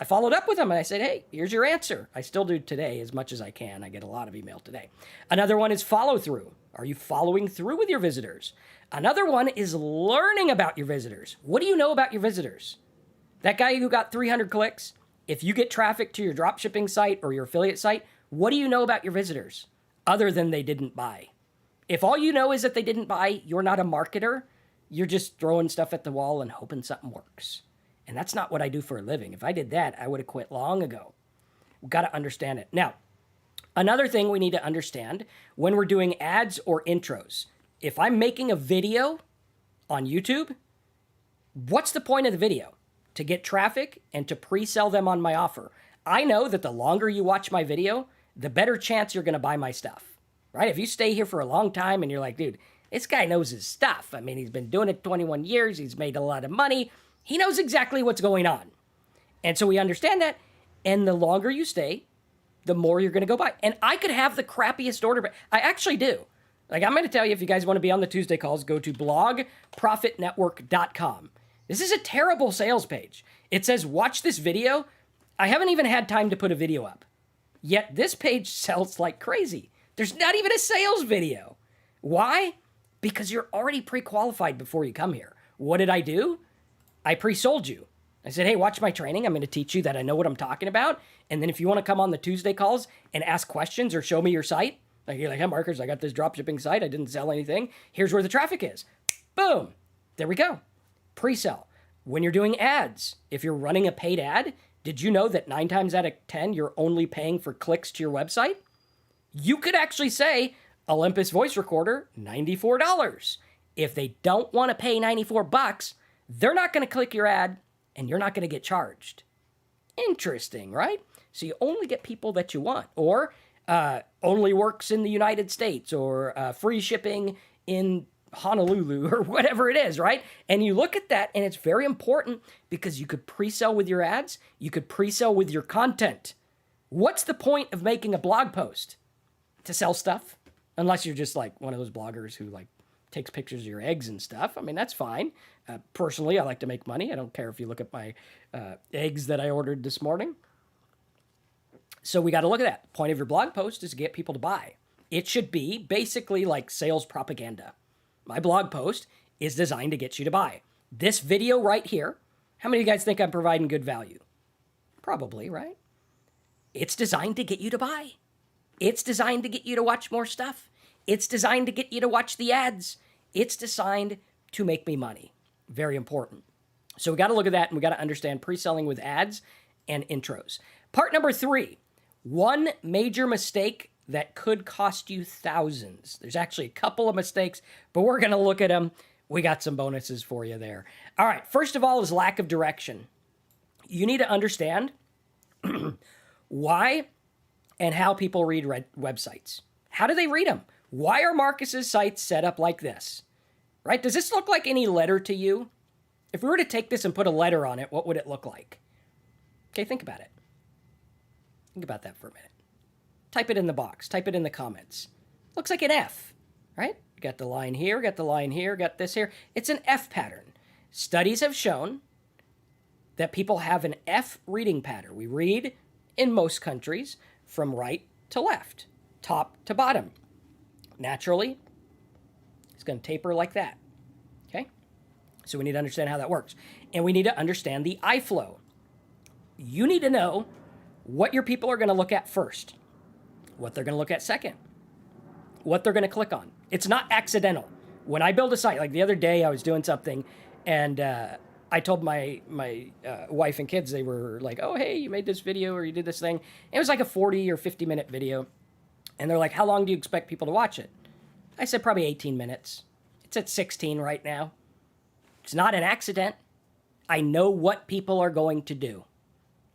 I followed up with them and I said, hey, here's your answer. I still do today as much as I can. I get a lot of email today. Another one is follow through. Are you following through with your visitors? Another one is learning about your visitors. What do you know about your visitors? That guy who got 300 clicks, if you get traffic to your dropshipping site or your affiliate site, what do you know about your visitors other than they didn't buy? If all you know is that they didn't buy, you're not a marketer. You're just throwing stuff at the wall and hoping something works. And that's not what I do for a living. If I did that, I would have quit long ago. We've got to understand it. Now, another thing we need to understand when we're doing ads or intros, if I'm making a video on YouTube, what's the point of the video? To get traffic and to pre-sell them on my offer. I know that the longer you watch my video, the better chance you're going to buy my stuff, right? If you stay here for a long time and you're like, dude, this guy knows his stuff. I mean, he's been doing it 21 years. He's made a lot of money. He knows exactly what's going on. And so we understand that. And the longer you stay, the more you're going to go buy. And I could have the crappiest order, but I actually do. Like, I'm going to tell you, if you guys want to be on the Tuesday calls, go to blogprofitnetwork.com. This is a terrible sales page. It says, watch this video. I haven't even had time to put a video up. Yet this page sells like crazy. There's not even a sales video. Why? Because you're already pre-qualified before you come here. What did I do? I pre-sold you. I said, hey, watch my training. I'm going to teach you that I know what I'm talking about. And then if you want to come on the Tuesday calls and ask questions or show me your site, like you're like, hey, Marcus, I got this dropshipping site. I didn't sell anything. Here's where the traffic is. Boom. There we go. Pre-sell. When you're doing ads, if you're running a paid ad, did you know that 9 times out of 10, you're only paying for clicks to your website? You could actually say, Olympus Voice Recorder, $94. If they don't want to pay $94, they're not going to click your ad and you're not going to get charged. Interesting, right? So you only get people that you want, or only works in the United States, or free shipping in Honolulu, or whatever it is, right? And you look at that and it's very important because you could pre-sell with your ads. You could pre-sell with your content. What's the point of making a blog post? To sell stuff? Unless you're just like one of those bloggers who like takes pictures of your eggs and stuff. I mean, that's fine. Personally, I like to make money. I don't care if you look at my eggs that I ordered this morning. So we got to look at that. The point of your blog post is to get people to buy. It should be basically like sales propaganda. My blog post is designed to get you to buy. This video right here, how many of you guys think I'm providing good value? Probably, right? It's designed to get you to buy. It's designed to get you to watch more stuff. It's designed to get you to watch the ads. It's designed to make me money. Very important. So we got to look at that and we got to understand pre-selling with ads and intros. Part number 3, one major mistake that could cost you thousands. There's actually a couple of mistakes, but we're going to look at them. We got some bonuses for you there. All right. First of all is lack of direction. You need to understand why and how people read websites. How do they read them? Why are Marcus's sites set up like this? Right? Does this look like any letter to you? If we were to take this and put a letter on it, what would it look like? Okay, think about it. Think about that for a minute. Type it in the box. Type it in the comments. Looks like an F, right? You got the line here, got the line here, got this here. It's an F pattern. Studies have shown that people have an F reading pattern. We read, in most countries, from right to left, top to bottom. Naturally, it's going to taper like that, okay? So we need to understand how that works. And we need to understand the I flow. You need to know what your people are going to look at first, what they're going to look at second, what they're going to click on. It's not accidental. When I build a site, like the other day I was doing something and I told my wife and kids, they were like, oh, hey, you made this video or you did this thing. It was like a 40 or 50-minute video. And they're like, how long do you expect people to watch it? I said probably 18 minutes. It's at 16 right now. It's not an accident. I know what people are going to do.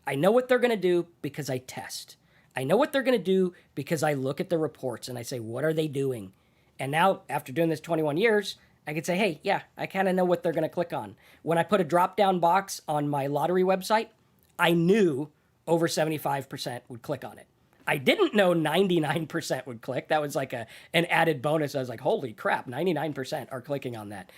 I know what they're going to do because I test. I know what they're going to do because I look at the reports and I say, what are they doing? And now, after doing this 21 years, I could say, hey, yeah, I kind of know what they're going to click on. When I put a drop-down box on my lottery website, I knew over 75% would click on it. I didn't know 99% would click. That was like an added bonus. I was like, holy crap, 99% are clicking on that.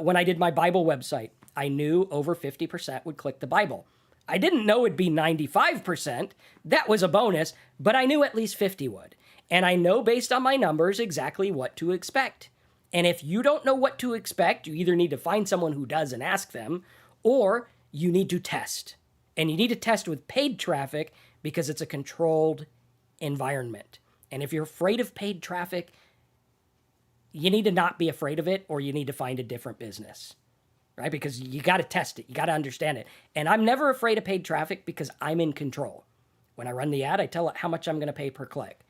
When I did my Bible website, I knew over 50% would click the Bible. I didn't know it'd be 95%. That was a bonus, but I knew at least 50 would. And I know based on my numbers exactly what to expect. And if you don't know what to expect, you either need to find someone who does and ask them, or you need to test. And you need to test with paid traffic because it's a controlled environment. And if you're afraid of paid traffic, you need to not be afraid of it, or you need to find a different business, right? Because you got to test it. You got to understand it. And I'm never afraid of paid traffic because I'm in control. When I run the ad, I tell it how much I'm going to pay per click.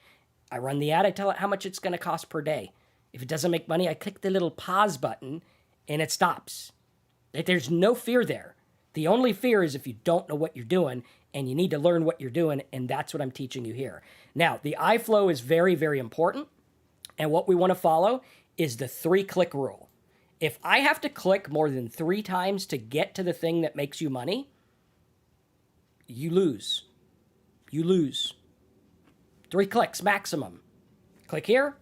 I run the ad, I tell it how much it's going to cost per day. If it doesn't make money, I click the little pause button and it stops. There's no fear there. The only fear is if you don't know what you're doing, and you need to learn what you're doing, and that's what I'm teaching you here. Now, the iFlow is very, very important, and what we want to follow is the 3-click rule. If I have to click more than 3 times to get to the thing that makes you money, you lose. You lose. 3 clicks maximum. Click here,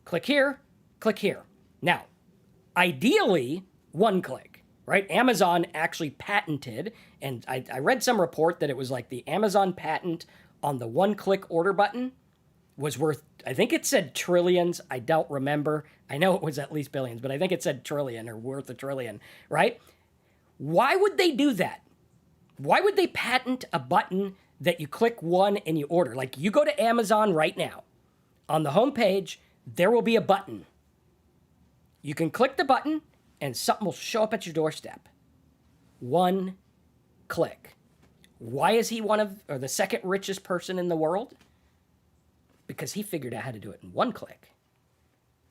click here, click here. Now, ideally, 1 click, right? Amazon actually patented, and I read some report that it was like the Amazon patent on the 1-click order button was worth, I think it said trillions. I don't remember. I know it was at least billions, but I think it said trillion or worth $1 trillion, right? Why would they do that? Why would they patent a button that you click one and you order? Like, you go to Amazon right now. On the home page, there will be a button. You can click the button and something will show up at your doorstep. 1 click. Why is he the second richest person in the world? Because he figured out how to do it in 1 click.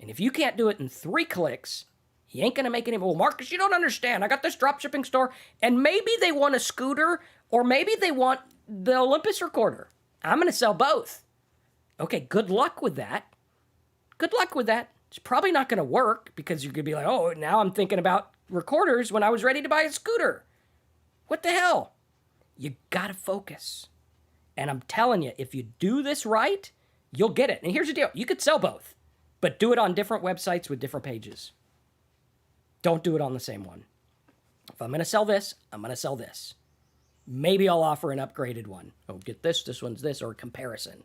And if you can't do it in 3 clicks, he ain't going to make any. Well, Marcus, you don't understand. I got this dropshipping store, and maybe they want a scooter, or maybe they want the Olympus recorder. I'm going to sell both. Okay, good luck with that. Good luck with that. It's probably not going to work because you could be like, oh, now I'm thinking about recorders when I was ready to buy a scooter. What the hell? You got to focus. And I'm telling you, if you do this right, you'll get it. And here's the deal. You could sell both, but do it on different websites with different pages. Don't do it on the same one. If I'm going to sell this, I'm going to sell this. Maybe I'll offer an upgraded one. Oh, get this one's this, or a comparison.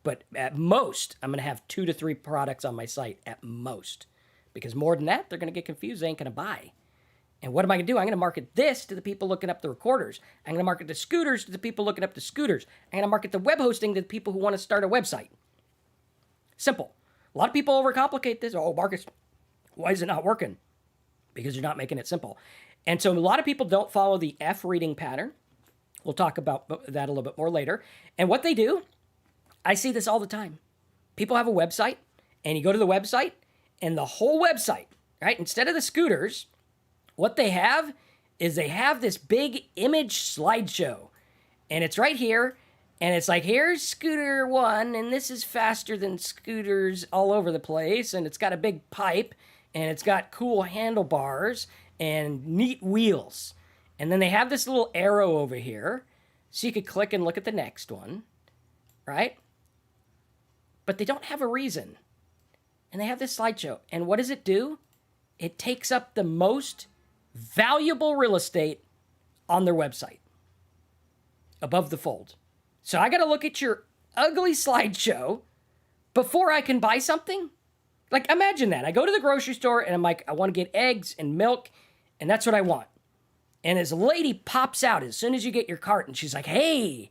But at most, I'm going to have 2 to 3 products on my site at most. Because more than that, they're going to get confused. They ain't going to buy. And what am I going to do? I'm going to market this to the people looking up the recorders. I'm going to market the scooters to the people looking up the scooters. I'm going to market the web hosting to the people who want to start a website. Simple. A lot of people overcomplicate this. Oh, Marcus, why is it not working? Because you're not making it simple. And so a lot of people don't follow the F reading pattern. We'll talk about that a little bit more later. And what they do, I see this all the time. People have a website, and you go to the website, and the whole website, right, instead of the scooters, what they have is they have this big image slideshow. And it's right here, and it's like, here's scooter 1, and this is faster than scooters all over the place, and it's got a big pipe, and it's got cool handlebars and neat wheels. And then they have this little arrow over here, so you could click and look at the next one, right? But they don't have a reason. And they have this slideshow. And what does it do? It takes up the most valuable real estate on their website, above the fold. So I got to look at your ugly slideshow before I can buy something? Like, imagine that. I go to the grocery store and I'm like, I want to get eggs and milk, and that's what I want. And this lady pops out as soon as you get your cart, and she's like, hey,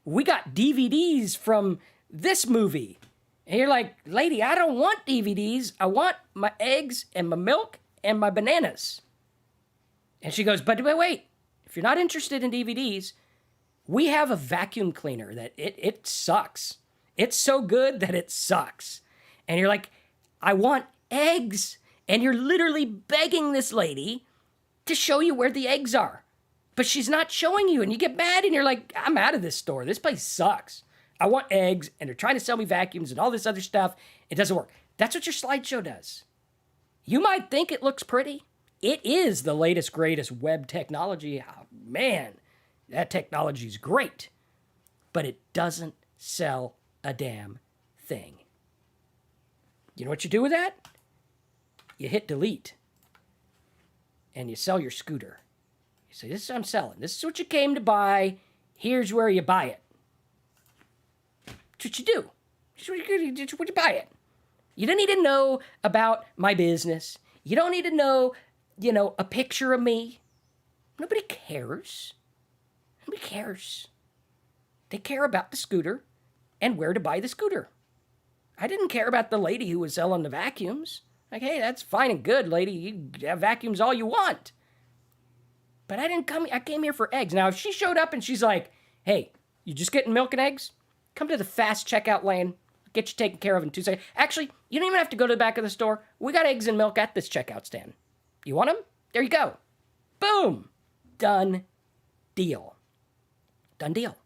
we got DVDs from this movie. And you're like, lady, I don't want DVDs. I want my eggs and my milk and my bananas. And she goes, but wait, if you're not interested in DVDs, we have a vacuum cleaner that it sucks. It's so good that it sucks. And you're like, I want eggs. And you're literally begging this lady to show you where the eggs are. But she's not showing you, and you get mad, and you're like, I'm out of this store. This place sucks. I want eggs, and they're trying to sell me vacuums and all this other stuff. It doesn't work. That's what your slideshow does. You might think it looks pretty. It is the latest, greatest web technology. Oh, man, that technology's great. But it doesn't sell a damn thing. You know what you do with that? You hit delete, and you sell your scooter. You say, this is what I'm selling. This is what you came to buy. Here's where you buy it. That's what you do. That's what you buy it. You don't need to know about my business. You don't need to know, a picture of me. Nobody cares. Nobody cares. They care about the scooter and where to buy the scooter. I didn't care about the lady who was selling the vacuums. Like, hey, that's fine and good, lady. You have vacuums all you want. But I came here for eggs. Now, if she showed up and she's like, hey, you just getting milk and eggs? Come to the fast checkout lane. Get you taken care of in 2 seconds. Actually, you don't even have to go to the back of the store. We got eggs and milk at this checkout stand. You want them? There you go. Boom. Done deal. Done deal.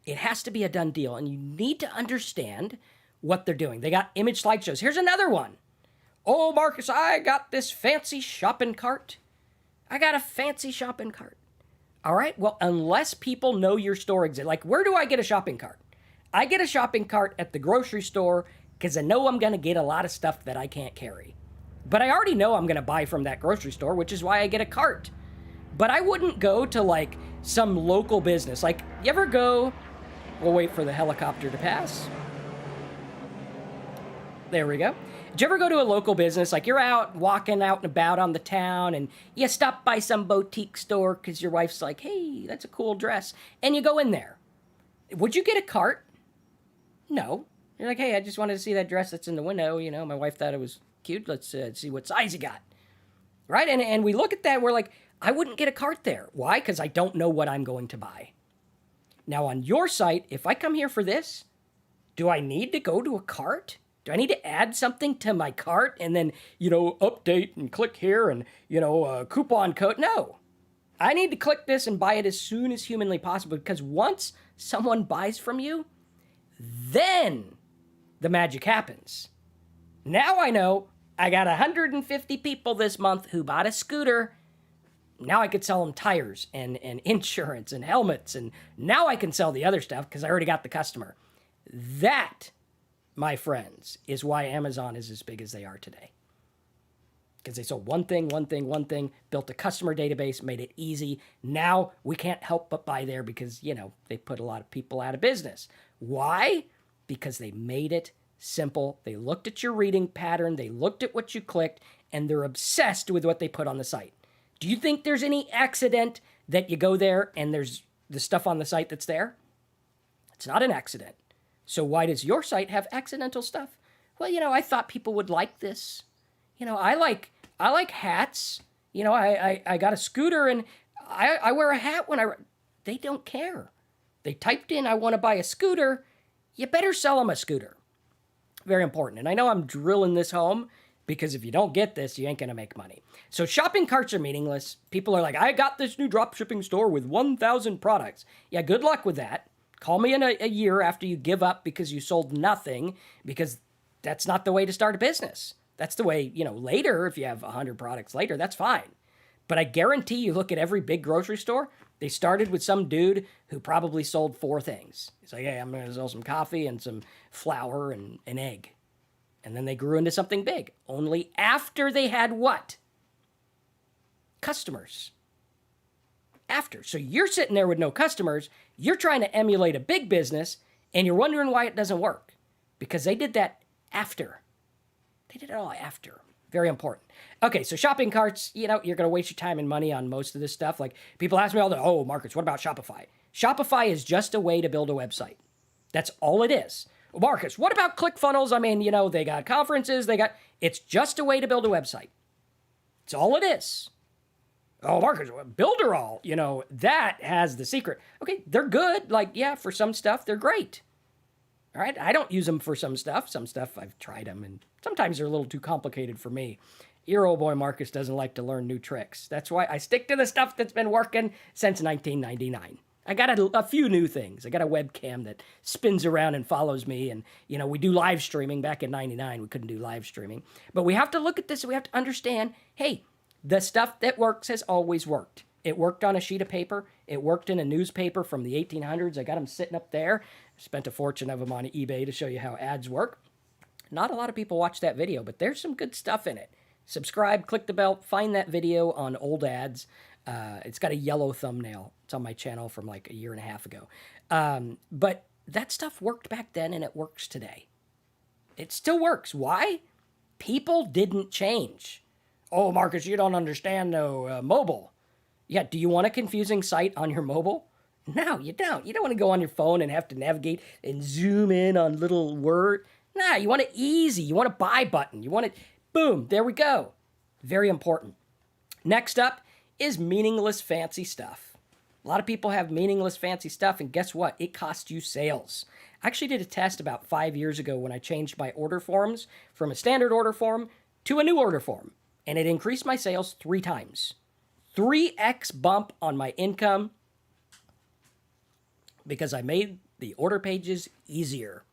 It has to be a done deal, and you need to understand what they're doing. They got image slideshows. Here's another one. Oh, Marcus, I got this fancy shopping cart. I got a fancy shopping cart. All right, well, unless people know your store exists, like, where do I get a shopping cart? I get a shopping cart at the grocery store because I know I'm going to get a lot of stuff that I can't carry. But I already know I'm going to buy from that grocery store, which is why I get a cart. But I wouldn't go to, like, some local business. Like, you ever go... We'll wait for the helicopter to pass. There we go. Did you ever go to a local business, like you're out walking out and about on the town and you stop by some boutique store because your wife's like, hey, that's a cool dress, and you go in there. Would you get a cart? No. You're like, hey, I just wanted to see that dress that's in the window. My wife thought it was cute. Let's see what size you got. Right? And we look at that and we're like, I wouldn't get a cart there. Why? Because I don't know what I'm going to buy. Now on your site, if I come here for this, do I need to go to a cart? Do I need to add something to my cart and then, update and click here and, coupon code? No. I need to click this and buy it as soon as humanly possible, because once someone buys from you, then the magic happens. Now I know I got 150 people this month who bought a scooter. Now I could sell them tires and insurance and helmets, and now I can sell the other stuff because I already got the customer. That, my friends, is why Amazon is as big as they are today. Because they sold one thing, built a customer database, made it easy. Now we can't help but buy there because, they put a lot of people out of business. Why? Because they made it simple. They looked at your reading pattern, they looked at what you clicked, and they're obsessed with what they put on the site. Do you think there's any accident that you go there and there's the stuff on the site that's there? It's not an accident. So why does your site have accidental stuff? Well, I thought people would like this. I like hats. I got a scooter and I wear a hat when they don't care. They typed in, I want to buy a scooter. You better sell them a scooter. Very important. And I know I'm drilling this home because if you don't get this, you ain't going to make money. So shopping carts are meaningless. People are like, I got this new drop shipping store with 1,000 products. Yeah, good luck with that. Call me in a year after you give up because you sold nothing, because that's not the way to start a business. That's the way, later, if you have 100 products later, that's fine. But I guarantee you look at every big grocery store, they started with some dude who probably sold 4 things. He's like, hey, I'm going to sell some coffee and some flour and an egg. And then they grew into something big. Only after they had what? Customers. After. So you're sitting there with no customers, you're trying to emulate a big business, and you're wondering why it doesn't work. Because they did that after. They did it all after. Very important. Okay, so shopping carts, you're going to waste your time and money on most of this stuff. Like, people ask me all the, oh, Marcus, what about Shopify? Shopify is just a way to build a website. That's all it is. Well, Marcus, what about ClickFunnels? I mean, they got conferences, it's just a way to build a website. It's all it is. Oh, Marcus, Builderall, that has the secret. Okay, they're good. For some stuff, they're great. All right, I don't use them for some stuff. Some stuff, I've tried them, and sometimes they're a little too complicated for me. Your old boy Marcus doesn't like to learn new tricks. That's why I stick to the stuff that's been working since 1999. I got a few new things. I got a webcam that spins around and follows me. And, we do live streaming. Back in 99, we couldn't do live streaming. But we have to look at this and we have to understand, hey, the stuff that works has always worked. It worked on a sheet of paper. It worked in a newspaper from the 1800s. I got them sitting up there. Spent a fortune of them on eBay to show you how ads work. Not a lot of people watch that video, but there's some good stuff in it. Subscribe, click the bell, find that video on old ads. It's got a yellow thumbnail. It's on my channel from like a year and a half ago. But that stuff worked back then and it works today. It still works. Why? People didn't change. Oh, Marcus, you don't understand mobile. Yeah, do you want a confusing site on your mobile? No, you don't. You don't want to go on your phone and have to navigate and zoom in on little word. Nah, you want it easy. You want a buy button. You want it, boom, there we go. Very important. Next up is meaningless fancy stuff. A lot of people have meaningless fancy stuff, and guess what? It costs you sales. I actually did a test about 5 years ago when I changed my order forms from a standard order form to a new order form, and it increased my sales 3 times. 3x bump on my income because I made the order pages easier.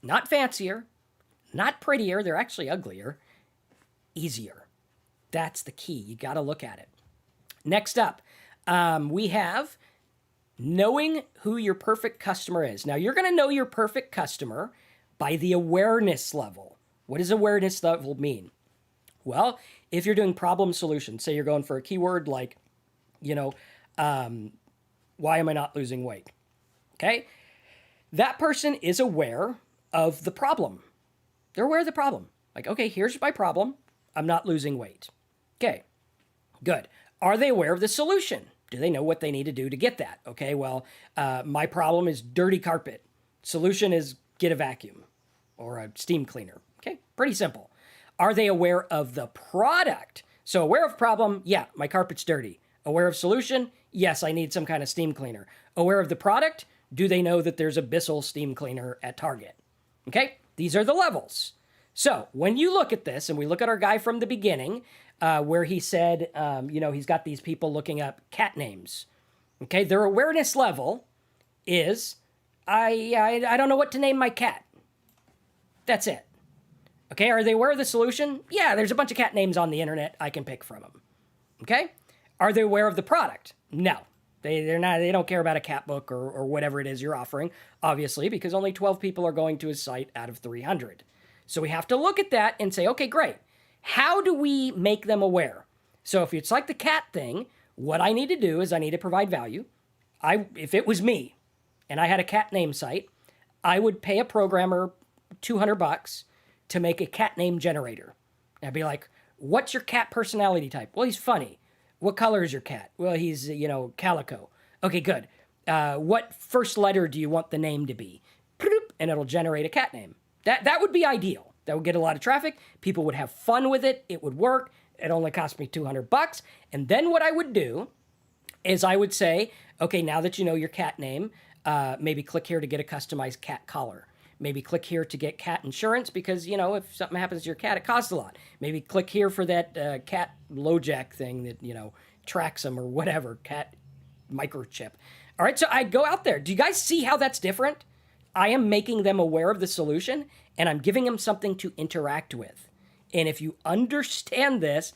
Not fancier, not prettier, they're actually uglier, easier. That's the key. You got to look at it. Next up, we have knowing who your perfect customer is. Now, you're going to know your perfect customer by the awareness level. What does awareness level mean? Well, if you're doing problem solution, say you're going for a keyword like, why am I not losing weight? Okay? That person is aware of the problem. They're aware of the problem. Like, okay, here's my problem. I'm not losing weight. Okay, good. Are they aware of the solution? Do they know what they need to do to get that? Okay, well, my problem is dirty carpet. Solution is get a vacuum or a steam cleaner. Okay, pretty simple. Are they aware of the product? So aware of problem, yeah, my carpet's dirty. Aware of solution, yes, I need some kind of steam cleaner. Aware of the product, do they know that there's a Bissell steam cleaner at Target? Okay, these are the levels. So when you look at this, and we look at our guy from the beginning, where he said, he's got these people looking up cat names. Okay, their awareness level is, I don't know what to name my cat. That's it. Okay, are they aware of the solution? Yeah, there's a bunch of cat names on the internet. I can pick from them. Okay, are they aware of the product? No, they're not. They don't care about a cat book or whatever it is you're offering, obviously, because only 12 people are going to his site out of 300. So we have to look at that and say, okay, great. How do we make them aware? So if it's like the cat thing, what I need to do is I need to provide value. If it was me and I had a cat name site, I would pay a programmer $200 to make a cat name generator. And I'd be like, what's your cat personality type? Well, he's funny. What color is your cat? Well, he's, calico. Okay, good. What first letter do you want the name to be? And it'll generate a cat name. That would be ideal. That would get a lot of traffic. People would have fun with it. It would work. It only cost me $200. And then what I would do is I would say, okay, now that you know your cat name, maybe click here to get a customized cat collar. Maybe click here to get cat insurance because, if something happens to your cat, it costs a lot. Maybe click here for that cat LoJack thing that, tracks them or whatever, cat microchip. All right, so I go out there. Do you guys see how that's different? I am making them aware of the solution, and I'm giving them something to interact with. And if you understand this,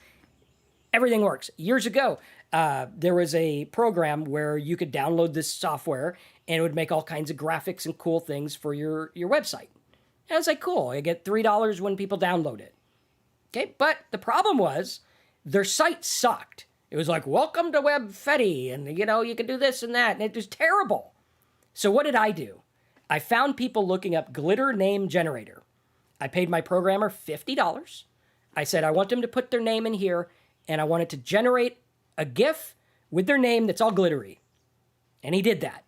everything works. Years ago, there was a program where you could download this software, and it would make all kinds of graphics and cool things for your website. And I was like, cool, I get $3 when people download it. Okay, but the problem was their site sucked. It was like, welcome to WebFetty, and you can do this and that, and it was terrible. So what did I do? I found people looking up glitter name generator. I paid my programmer $50. I said, I want them to put their name in here, and I want it to generate a GIF with their name that's all glittery. And he did that.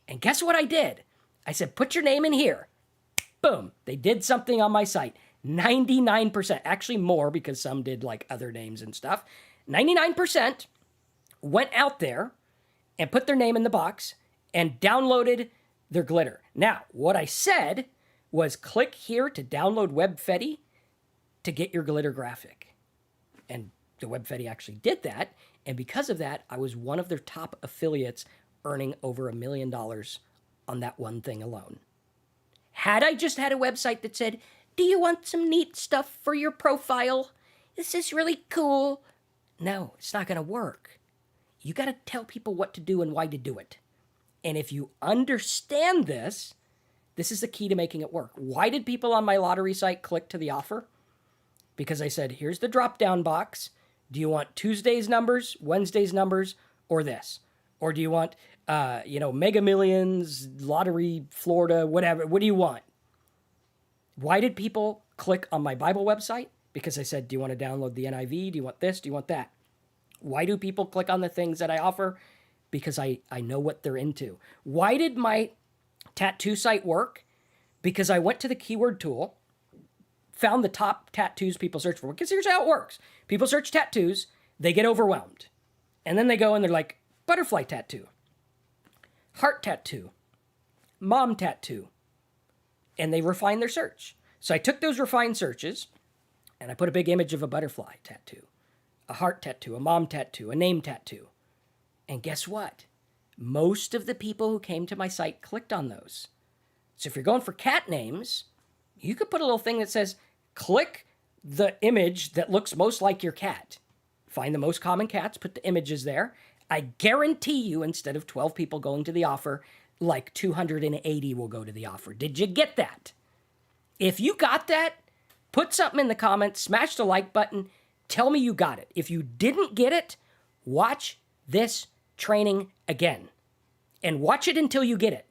And guess what I did? I said, put your name in here. Boom. They did something on my site. 99%, actually more because some did like other names and stuff. 99% went out there and put their name in the box and downloaded their glitter. Now, what I said was click here to download WebFetti to get your glitter graphic. And the WebFetti actually did that. And because of that, I was one of their top affiliates earning over $1 million on that one thing alone. Had I just had a website that said, do you want some neat stuff for your profile? This is really cool. No, it's not going to work. You got to tell people what to do and why to do it. And if you understand this, this is the key to making it work. Why did people on my lottery site click to the offer? Because I said, here's the drop-down box. Do you want Tuesday's numbers, Wednesday's numbers, or this? Or do you want, Mega Millions, Lottery, Florida, whatever? What do you want? Why did people click on my Bible website? Because I said, do you want to download the NIV? Do you want this? Do you want that? Why do people click on the things that I offer? Because I know what they're into. Why did my tattoo site work? Because I went to the keyword tool, found the top tattoos people search for. Because here's how it works. People search tattoos, they get overwhelmed. And then they go and they're like, butterfly tattoo, heart tattoo, mom tattoo. And they refine their search. So I took those refined searches and I put a big image of a butterfly tattoo, a heart tattoo, a mom tattoo, a name tattoo. And guess what? Most of the people who came to my site clicked on those. So if you're going for cat names, you could put a little thing that says, click the image that looks most like your cat. Find the most common cats, put the images there. I guarantee you, instead of 12 people going to the offer, like 280 will go to the offer. Did you get that? If you got that, put something in the comments, smash the like button, tell me you got it. If you didn't get it, watch this training again. And watch it until you get it.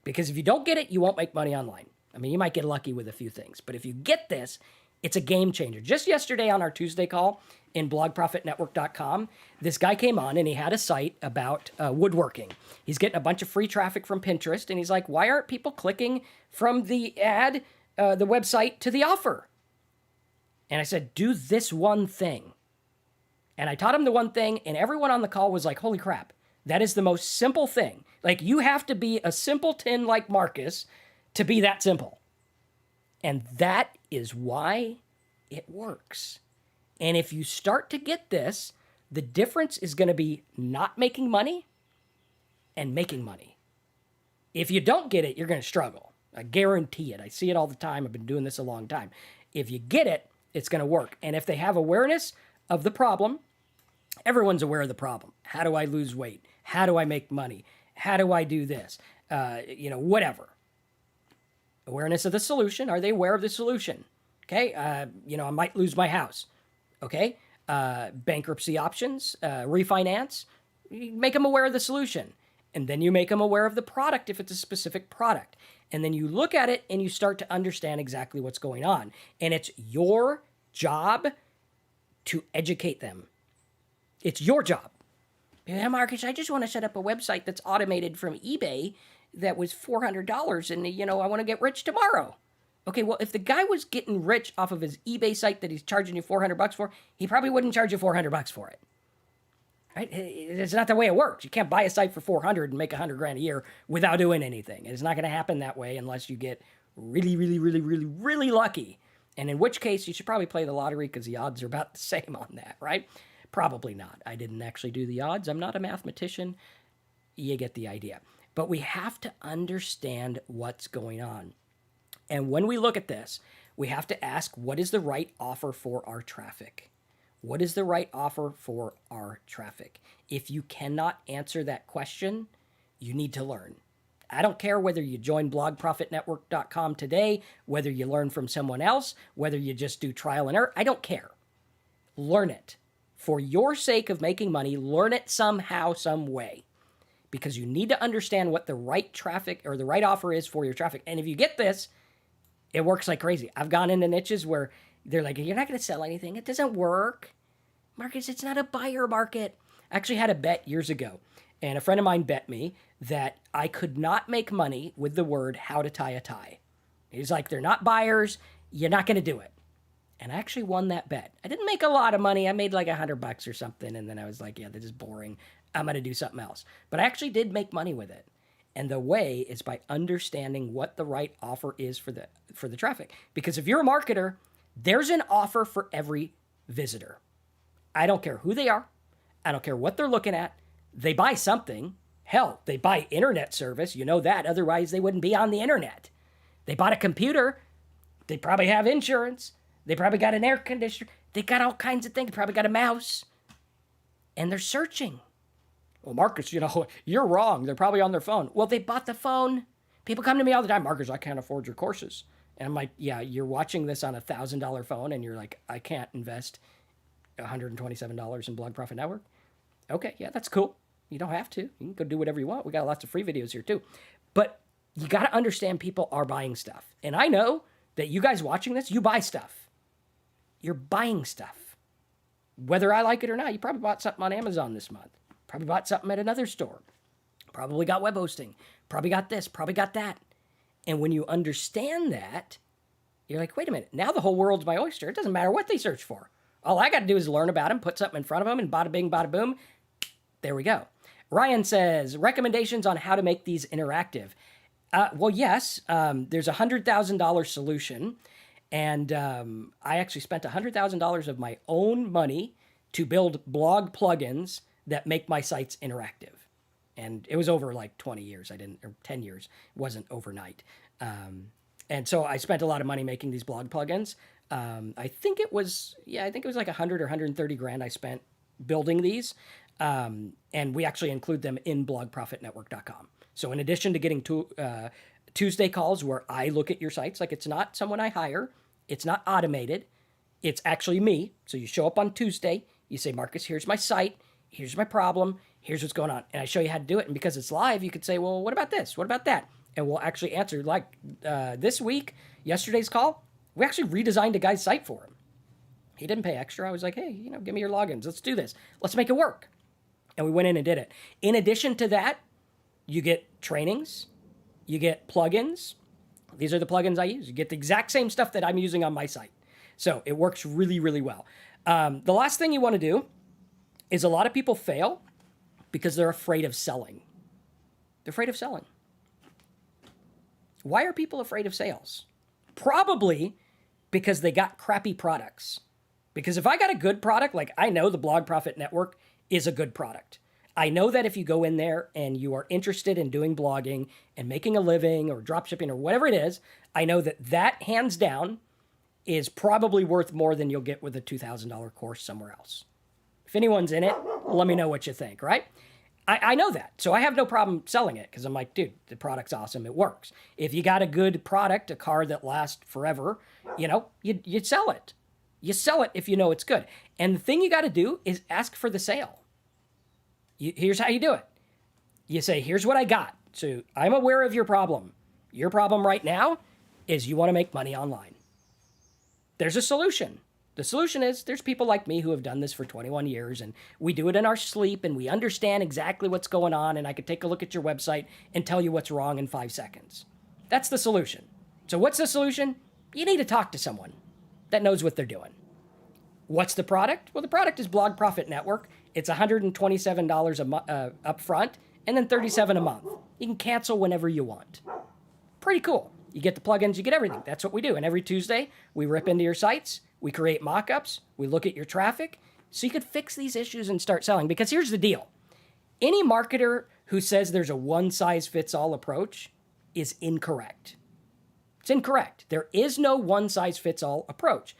Because if you don't get it, you won't make money online. I mean, you might get lucky with a few things. But if you get this, it's a game changer. Just yesterday on our Tuesday call in blogprofitnetwork.com, this guy came on and he had a site about woodworking. He's getting a bunch of free traffic from Pinterest. And he's like, why aren't people clicking from the ad, the website to the offer? And I said, do this one thing. And I taught him the one thing, and everyone on the call was like, holy crap, that is the most simple thing. Like, you have to be a simpleton like Marcus to be that simple. And that is why it works. And if you start to get this, the difference is going to be not making money and making money. If you don't get it, you're going to struggle. I guarantee it. I see it all the time. I've been doing this a long time. If you get it, it's going to work. And if they have awareness of the problem, everyone's aware of the problem. How do I lose weight? How do I make money? How do I do this? Whatever. Awareness of the solution. Are they aware of the solution? Okay. I might lose my house. Okay. Bankruptcy options, refinance. You make them aware of the solution. And then you make them aware of the product if it's a specific product. And then you look at it and you start to understand exactly what's going on. And it's your job to educate them. It's your job. Yeah, Marcus, I just want to set up a website that's automated from eBay that was $400 and, I want to get rich tomorrow. Okay, well, if the guy was getting rich off of his eBay site that he's charging you $400 for, he probably wouldn't charge you $400 for it. Right? It's not the way it works. You can't buy a site for $400 and make $100,000 a year without doing anything. It's not going to happen that way unless you get really, really, really, really, really lucky. And in which case, you should probably play the lottery because the odds are about the same on that, right? Probably not. I didn't actually do the odds. I'm not a mathematician. You get the idea. But we have to understand what's going on. And when we look at this, we have to ask, what is the right offer for our traffic? What is the right offer for our traffic? If you cannot answer that question, you need to learn. I don't care whether you join blogprofitnetwork.com today, whether you learn from someone else, whether you just do trial and error. I don't care. Learn it. For your sake of making money, learn it somehow, some way. Because you need to understand what the right traffic or the right offer is for your traffic. And if you get this, it works like crazy. I've gone into niches where they're like, you're not going to sell anything. It doesn't work. Marcus, it's not a buyer market. I actually had a bet years ago. And a friend of mine bet me that I could not make money with the word how to tie a tie. He's like, they're not buyers. You're not going to do it. And I actually won that bet. I didn't make a lot of money. I made like $100 or something. And then I was like, yeah, this is boring. I'm going to do something else. But I actually did make money with it. And the way is by understanding what the right offer is for the traffic. Because if you're a marketer, there's an offer for every visitor. I don't care who they are. I don't care what they're looking at. They buy something. Hell, they buy internet service. You know that. Otherwise, they wouldn't be on the internet. They bought a computer. They probably have insurance. They probably got an air conditioner. They got all kinds of things. They probably got a mouse. And they're searching. Well, Marcus, you're wrong. They're probably on their phone. Well, they bought the phone. People come to me all the time. Marcus, I can't afford your courses. And I'm like, yeah, you're watching this on a $1,000 phone, and you're like, I can't invest $127 in Blog Profit Network. Okay, yeah, that's cool. You don't have to. You can go do whatever you want. We got lots of free videos here too. But you got to understand people are buying stuff. And I know that you guys watching this, you buy stuff. You're buying stuff. Whether I like it or not, you probably bought something on Amazon this month. Probably bought something at another store. Probably got web hosting. Probably got this. Probably got that. And when you understand that, you're like, wait a minute. Now the whole world's my oyster. It doesn't matter what they search for. All I got to do is learn about them, put something in front of them, and bada bing, bada boom. There we go. Ryan says, recommendations on how to make these interactive. Well, yes, there's a $100,000 solution. And I actually spent $100,000 of my own money to build blog plugins that make my sites interactive. And it was over like 20 years. Or 10 years. It wasn't overnight. And so I spent a lot of money making these blog plugins. I think it was like 100 or 130 grand I spent building these. And we actually include them in blogprofitnetwork.com. So in addition to getting Tuesday calls where I look at your sites, like it's not someone I hire, it's not automated, it's actually me. So you show up on Tuesday, you say, Marcus, here's my site, here's my problem, here's what's going on. And I show you how to do it. And because it's live, you could say, well, what about this? What about that? And we'll actually answer. Like this week, yesterday's call, we actually redesigned a guy's site for him. He didn't pay extra. I was like, hey, give me your logins. Let's do this. Let's make it work. And we went in and did it. In addition to that, you get trainings, you get plugins. These are the plugins I use. You get the exact same stuff that I'm using on my site. So it works really, really well. The last thing you want to do is a lot of people fail because they're afraid of selling. They're afraid of selling. Why are people afraid of sales? Probably because they got crappy products. Because if I got a good product, like I know the Blog Profit Network is a good product. I know that if you go in there and you are interested in doing blogging and making a living or dropshipping or whatever it is, I know that hands down is probably worth more than you'll get with a $2,000 course somewhere else. If anyone's in it, let me know what you think, right? I know that. So I have no problem selling it because I'm like, dude, the product's awesome. It works. If you got a good product, a car that lasts forever, you'd sell it. You sell it if you know it's good. And the thing you got to do is ask for the sale. Here's how you do it. You say, here's what I got. So I'm aware of your problem. Your problem right now is you want to make money online. There's a solution. The solution is there's people like me who have done this for 21 years, and we do it in our sleep, and we understand exactly what's going on, and I could take a look at your website and tell you what's wrong in 5 seconds. That's the solution. So what's the solution? You need to talk to someone that knows what they're doing. What's the product? Well, the product is Blog Profit Network. It's $127 up front and then $37 a month. You can cancel whenever you want. Pretty cool. You get the plugins, you get everything. That's what we do. And every Tuesday, we rip into your sites, we create mock-ups, we look at your traffic, so you could fix these issues and start selling. Because here's the deal. Any marketer who says there's a one-size-fits-all approach is incorrect. It's incorrect. There is no one-size-fits-all approach.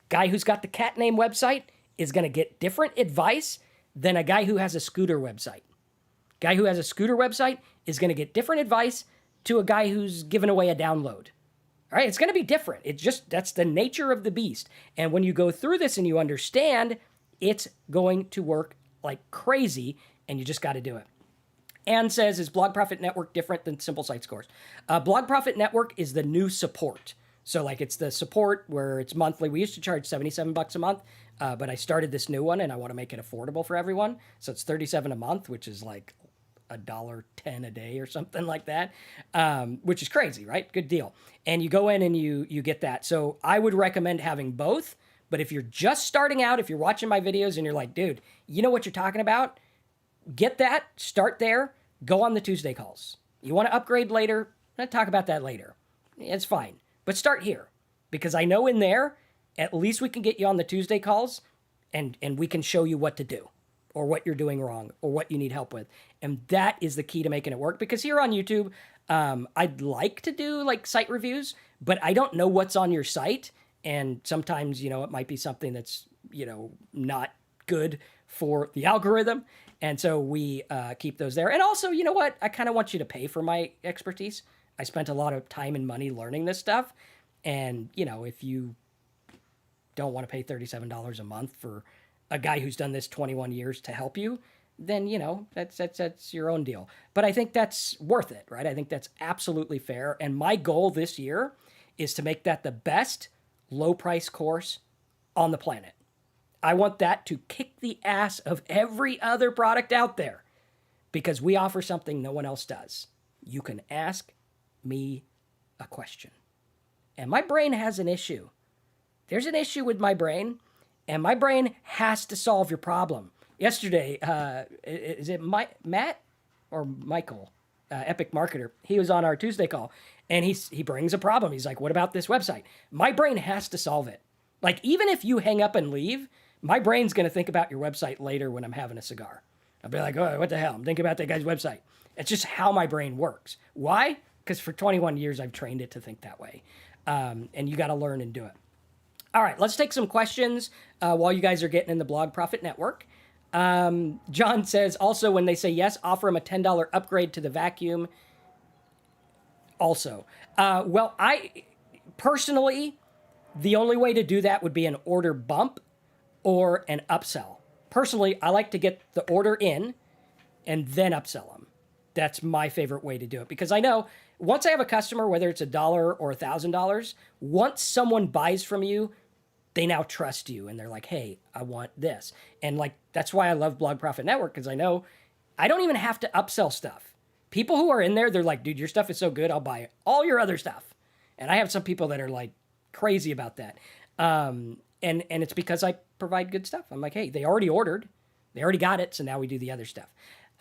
Guy who's got the cat name website is going to get different advice than a guy who has a scooter website. Guy who has a scooter website is going to get different advice to a guy who's giving away a download. All right, it's going to be different. That's the nature of the beast. And when you go through this and you understand, it's going to work like crazy, and you just got to do it. Ann says, is Blog Profit Network different than Simple Sites Course? Blog Profit Network is the new support. So like it's the support where it's monthly. We used to charge $77 a month, but I started this new one and I want to make it affordable for everyone. So it's $37 a month, which is like $1.10 a day or something like that, which is crazy, right? Good deal. And you go in and you get that. So I would recommend having both. But if you're just starting out, if you're watching my videos and you're like, dude, you know what you're talking about, get that, start there, go on the Tuesday calls. You want to upgrade later? I'll talk about that later. It's fine. But start here, because I know in there, at least we can get you on the Tuesday calls and we can show you what to do or what you're doing wrong or what you need help with. And that is the key to making it work, because here on YouTube, I'd like to do like site reviews, but I don't know what's on your site. And sometimes, it might be something that's, not good for the algorithm. And so we keep those there. And also, you know what? I kind of want you to pay for my expertise. I spent a lot of time and money learning this stuff. And, if you don't want to pay $37 a month for a guy who's done this 21 years to help you, then, that's your own deal. But I think that's worth it, right? I think that's absolutely fair. And my goal this year is to make that the best low price course on the planet. I want that to kick the ass of every other product out there, because we offer something no one else does. You can ask me a question. And my brain has an issue. There's an issue with my brain, and my brain has to solve your problem. Yesterday, is it Matt or Michael, Epic Marketer? He was on our Tuesday call, and he brings a problem. He's like, what about this website? My brain has to solve it. Like, even if you hang up and leave, my brain's going to think about your website later when I'm having a cigar. I'll be like, oh, what the hell? I'm thinking about that guy's website. It's just how my brain works. Why? Because for 21 years, I've trained it to think that way. And you got to learn and do it. All right, let's take some questions while you guys are getting in the Blog Profit Network. John says, also, when they say yes, offer them a $10 upgrade to the vacuum. Also, well, I personally, the only way to do that would be an order bump or an upsell. Personally, I like to get the order in and then upsell them. That's my favorite way to do it, because I know once I have a customer, whether it's $1 or $1,000, once someone buys from you, they now trust you and they're like, hey, I want this. And like, that's why I love Blog Profit Network, because I know I don't even have to upsell stuff. People who are in there, they're like, dude, your stuff is so good, I'll buy all your other stuff. And I have some people that are like crazy about that. And it's because I provide good stuff. I'm like, hey, they already ordered, they already got it, so now we do the other stuff.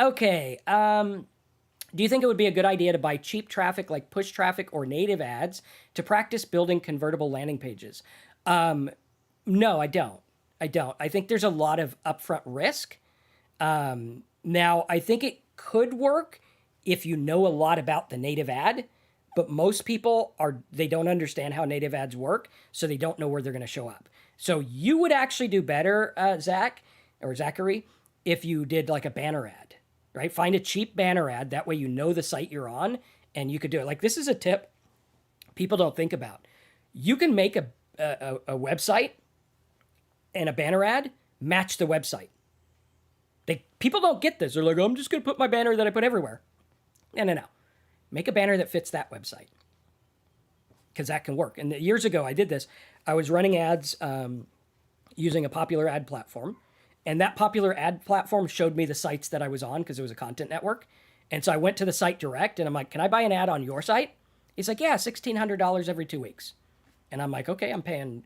Okay, do you think it would be a good idea to buy cheap traffic like push traffic or native ads to practice building convertible landing pages? No, I don't. I think there's a lot of upfront risk. Now, I think it could work if you know a lot about the native ad, but most people they don't understand how native ads work, so they don't know where they're going to show up. So you would actually do better, Zachary, if you did like a banner ad, right? Find a cheap banner ad. That way you know the site you're on and you could do it. Like, this is a tip people don't think about. You can make a website and a banner ad match the website. People don't get this. They're like, I'm just going to put my banner that I put everywhere. No. Make a banner that fits that website, because that can work. And years ago, I did this. I was running ads using a popular ad platform, and that popular ad platform showed me the sites that I was on, because it was a content network. And so I went to the site direct, and I'm like, can I buy an ad on your site? He's like, yeah, $1,600 every 2 weeks. And I'm like, okay, I'm paying,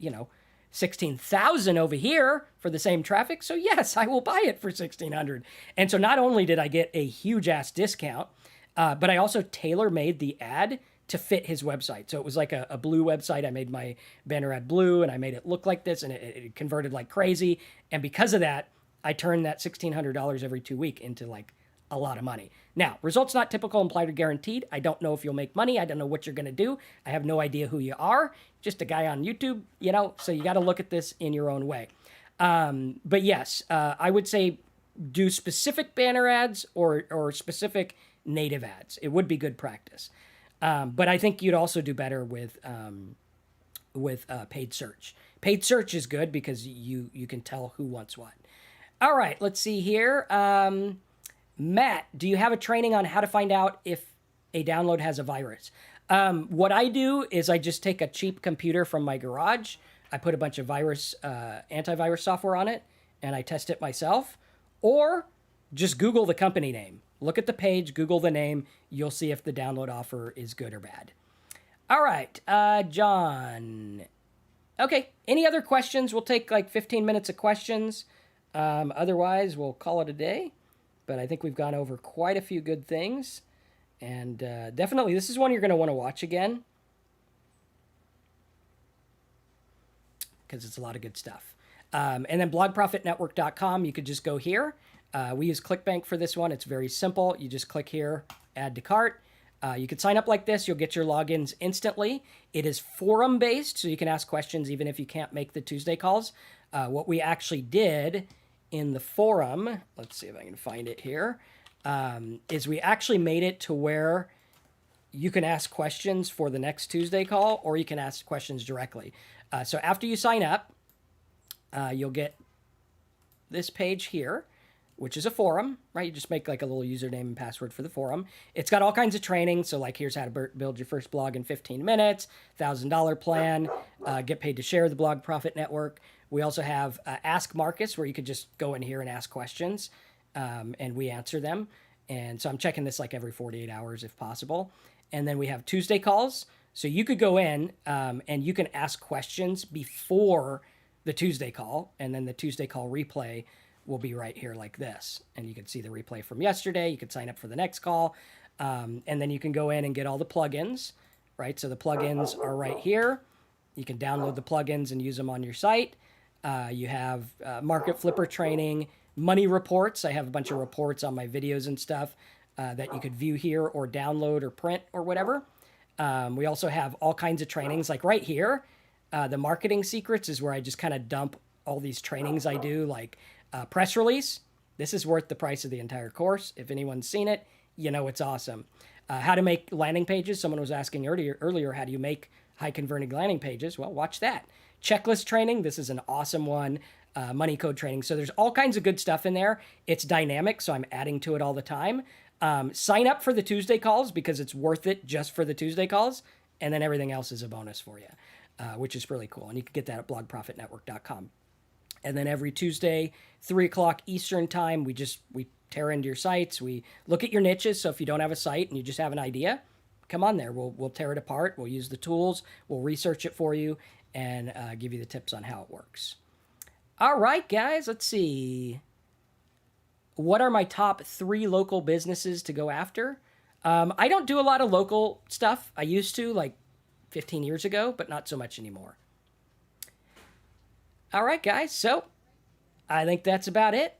$16,000 over here for the same traffic. So yes, I will buy it for $1,600. And so not only did I get a huge ass discount, but I also tailor-made the ad to fit his website. So it was like a blue website. I made my banner ad blue, and I made it look like this, and it converted like crazy. And because of that, I turned that $1,600 every 2 weeks into like a lot of money. Now, results not typical, implied, or guaranteed. I don't know if you'll make money. I don't know what you're going to do. I have no idea who you are. Just a guy on YouTube, so you got to look at this in your own way. But yes, I would say do specific banner ads or specific native ads. It would be good practice. But I think you'd also do better with paid search. Paid search is good because you can tell who wants what. All right, let's see here. Matt, do you have a training on how to find out if a download has a virus? What I do is I just take a cheap computer from my garage. I put a bunch of antivirus software on it, and I test it myself. Or just Google the company name. Look at the page, Google the name. You'll see if the download offer is good or bad. All right, John. Okay, any other questions? We'll take like 15 minutes of questions. Otherwise, we'll call it a day. But I think we've gone over quite a few good things. And definitely, this is one you're going to want to watch again, because it's a lot of good stuff. And then blogprofitnetwork.com, you could just go here. We use ClickBank for this one. It's very simple. You just click here, add to cart. You can sign up like this. You'll get your logins instantly. It is forum-based, so you can ask questions even if you can't make the Tuesday calls. What we actually did in the forum, let's see if I can find it here, is we actually made it to where you can ask questions for the next Tuesday call, or you can ask questions directly. So after you sign up, you'll get this page here, which is a forum, right? You just make like a little username and password for the forum. It's got all kinds of training. So like, here's how to build your first blog in 15 minutes, $1,000 plan, get paid to share the Blog Profit Network. We also have Ask Marcus, where you could just go in here and ask questions, and we answer them. And so I'm checking this like every 48 hours if possible. And then we have Tuesday calls. So you could go in and you can ask questions before the Tuesday call, and then the Tuesday call replay will be right here like this. And you can see the replay from yesterday. You could sign up for the next call. And then you can go in and get all the plugins, right? So the plugins are right here. You can download the plugins and use them on your site. You have Market Flipper training, money reports. I have a bunch of reports on my videos and stuff that you could view here or download or print or whatever. We also have all kinds of trainings, like right here. The marketing secrets is where I just kind of dump all these trainings I do, like press release. This is worth the price of the entire course. If anyone's seen it, you know it's awesome. How to make landing pages. Someone was asking earlier, how do you make high converting landing pages? Well, watch that. Checklist training. This is an awesome one. Money code training. So there's all kinds of good stuff in there. It's dynamic, so I'm adding to it all the time. Sign up for the Tuesday calls because it's worth it just for the Tuesday calls. And then everything else is a bonus for you, which is really cool. And you can get that at blogprofitnetwork.com. And then every Tuesday, 3 o'clock Eastern time, we tear into your sites. We look at your niches. So if you don't have a site and you just have an idea, come on there. We'll tear it apart. We'll use the tools. We'll research it for you and give you the tips on how it works. All right, guys, let's see. What are my top 3 local businesses to go after? I don't do a lot of local stuff. I used to, like 15 years ago, but not so much anymore. All right, guys, so I think that's about it.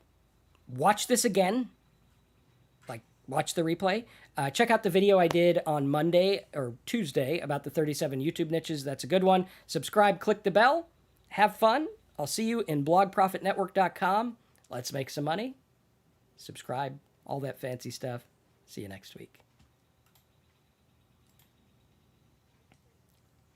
Watch this again. Like, watch the replay. Check out the video I did on Monday or Tuesday about the 37 YouTube niches. That's a good one. Subscribe, click the bell. Have fun. I'll see you in blogprofitnetwork.com. Let's make some money. Subscribe, all that fancy stuff. See you next week.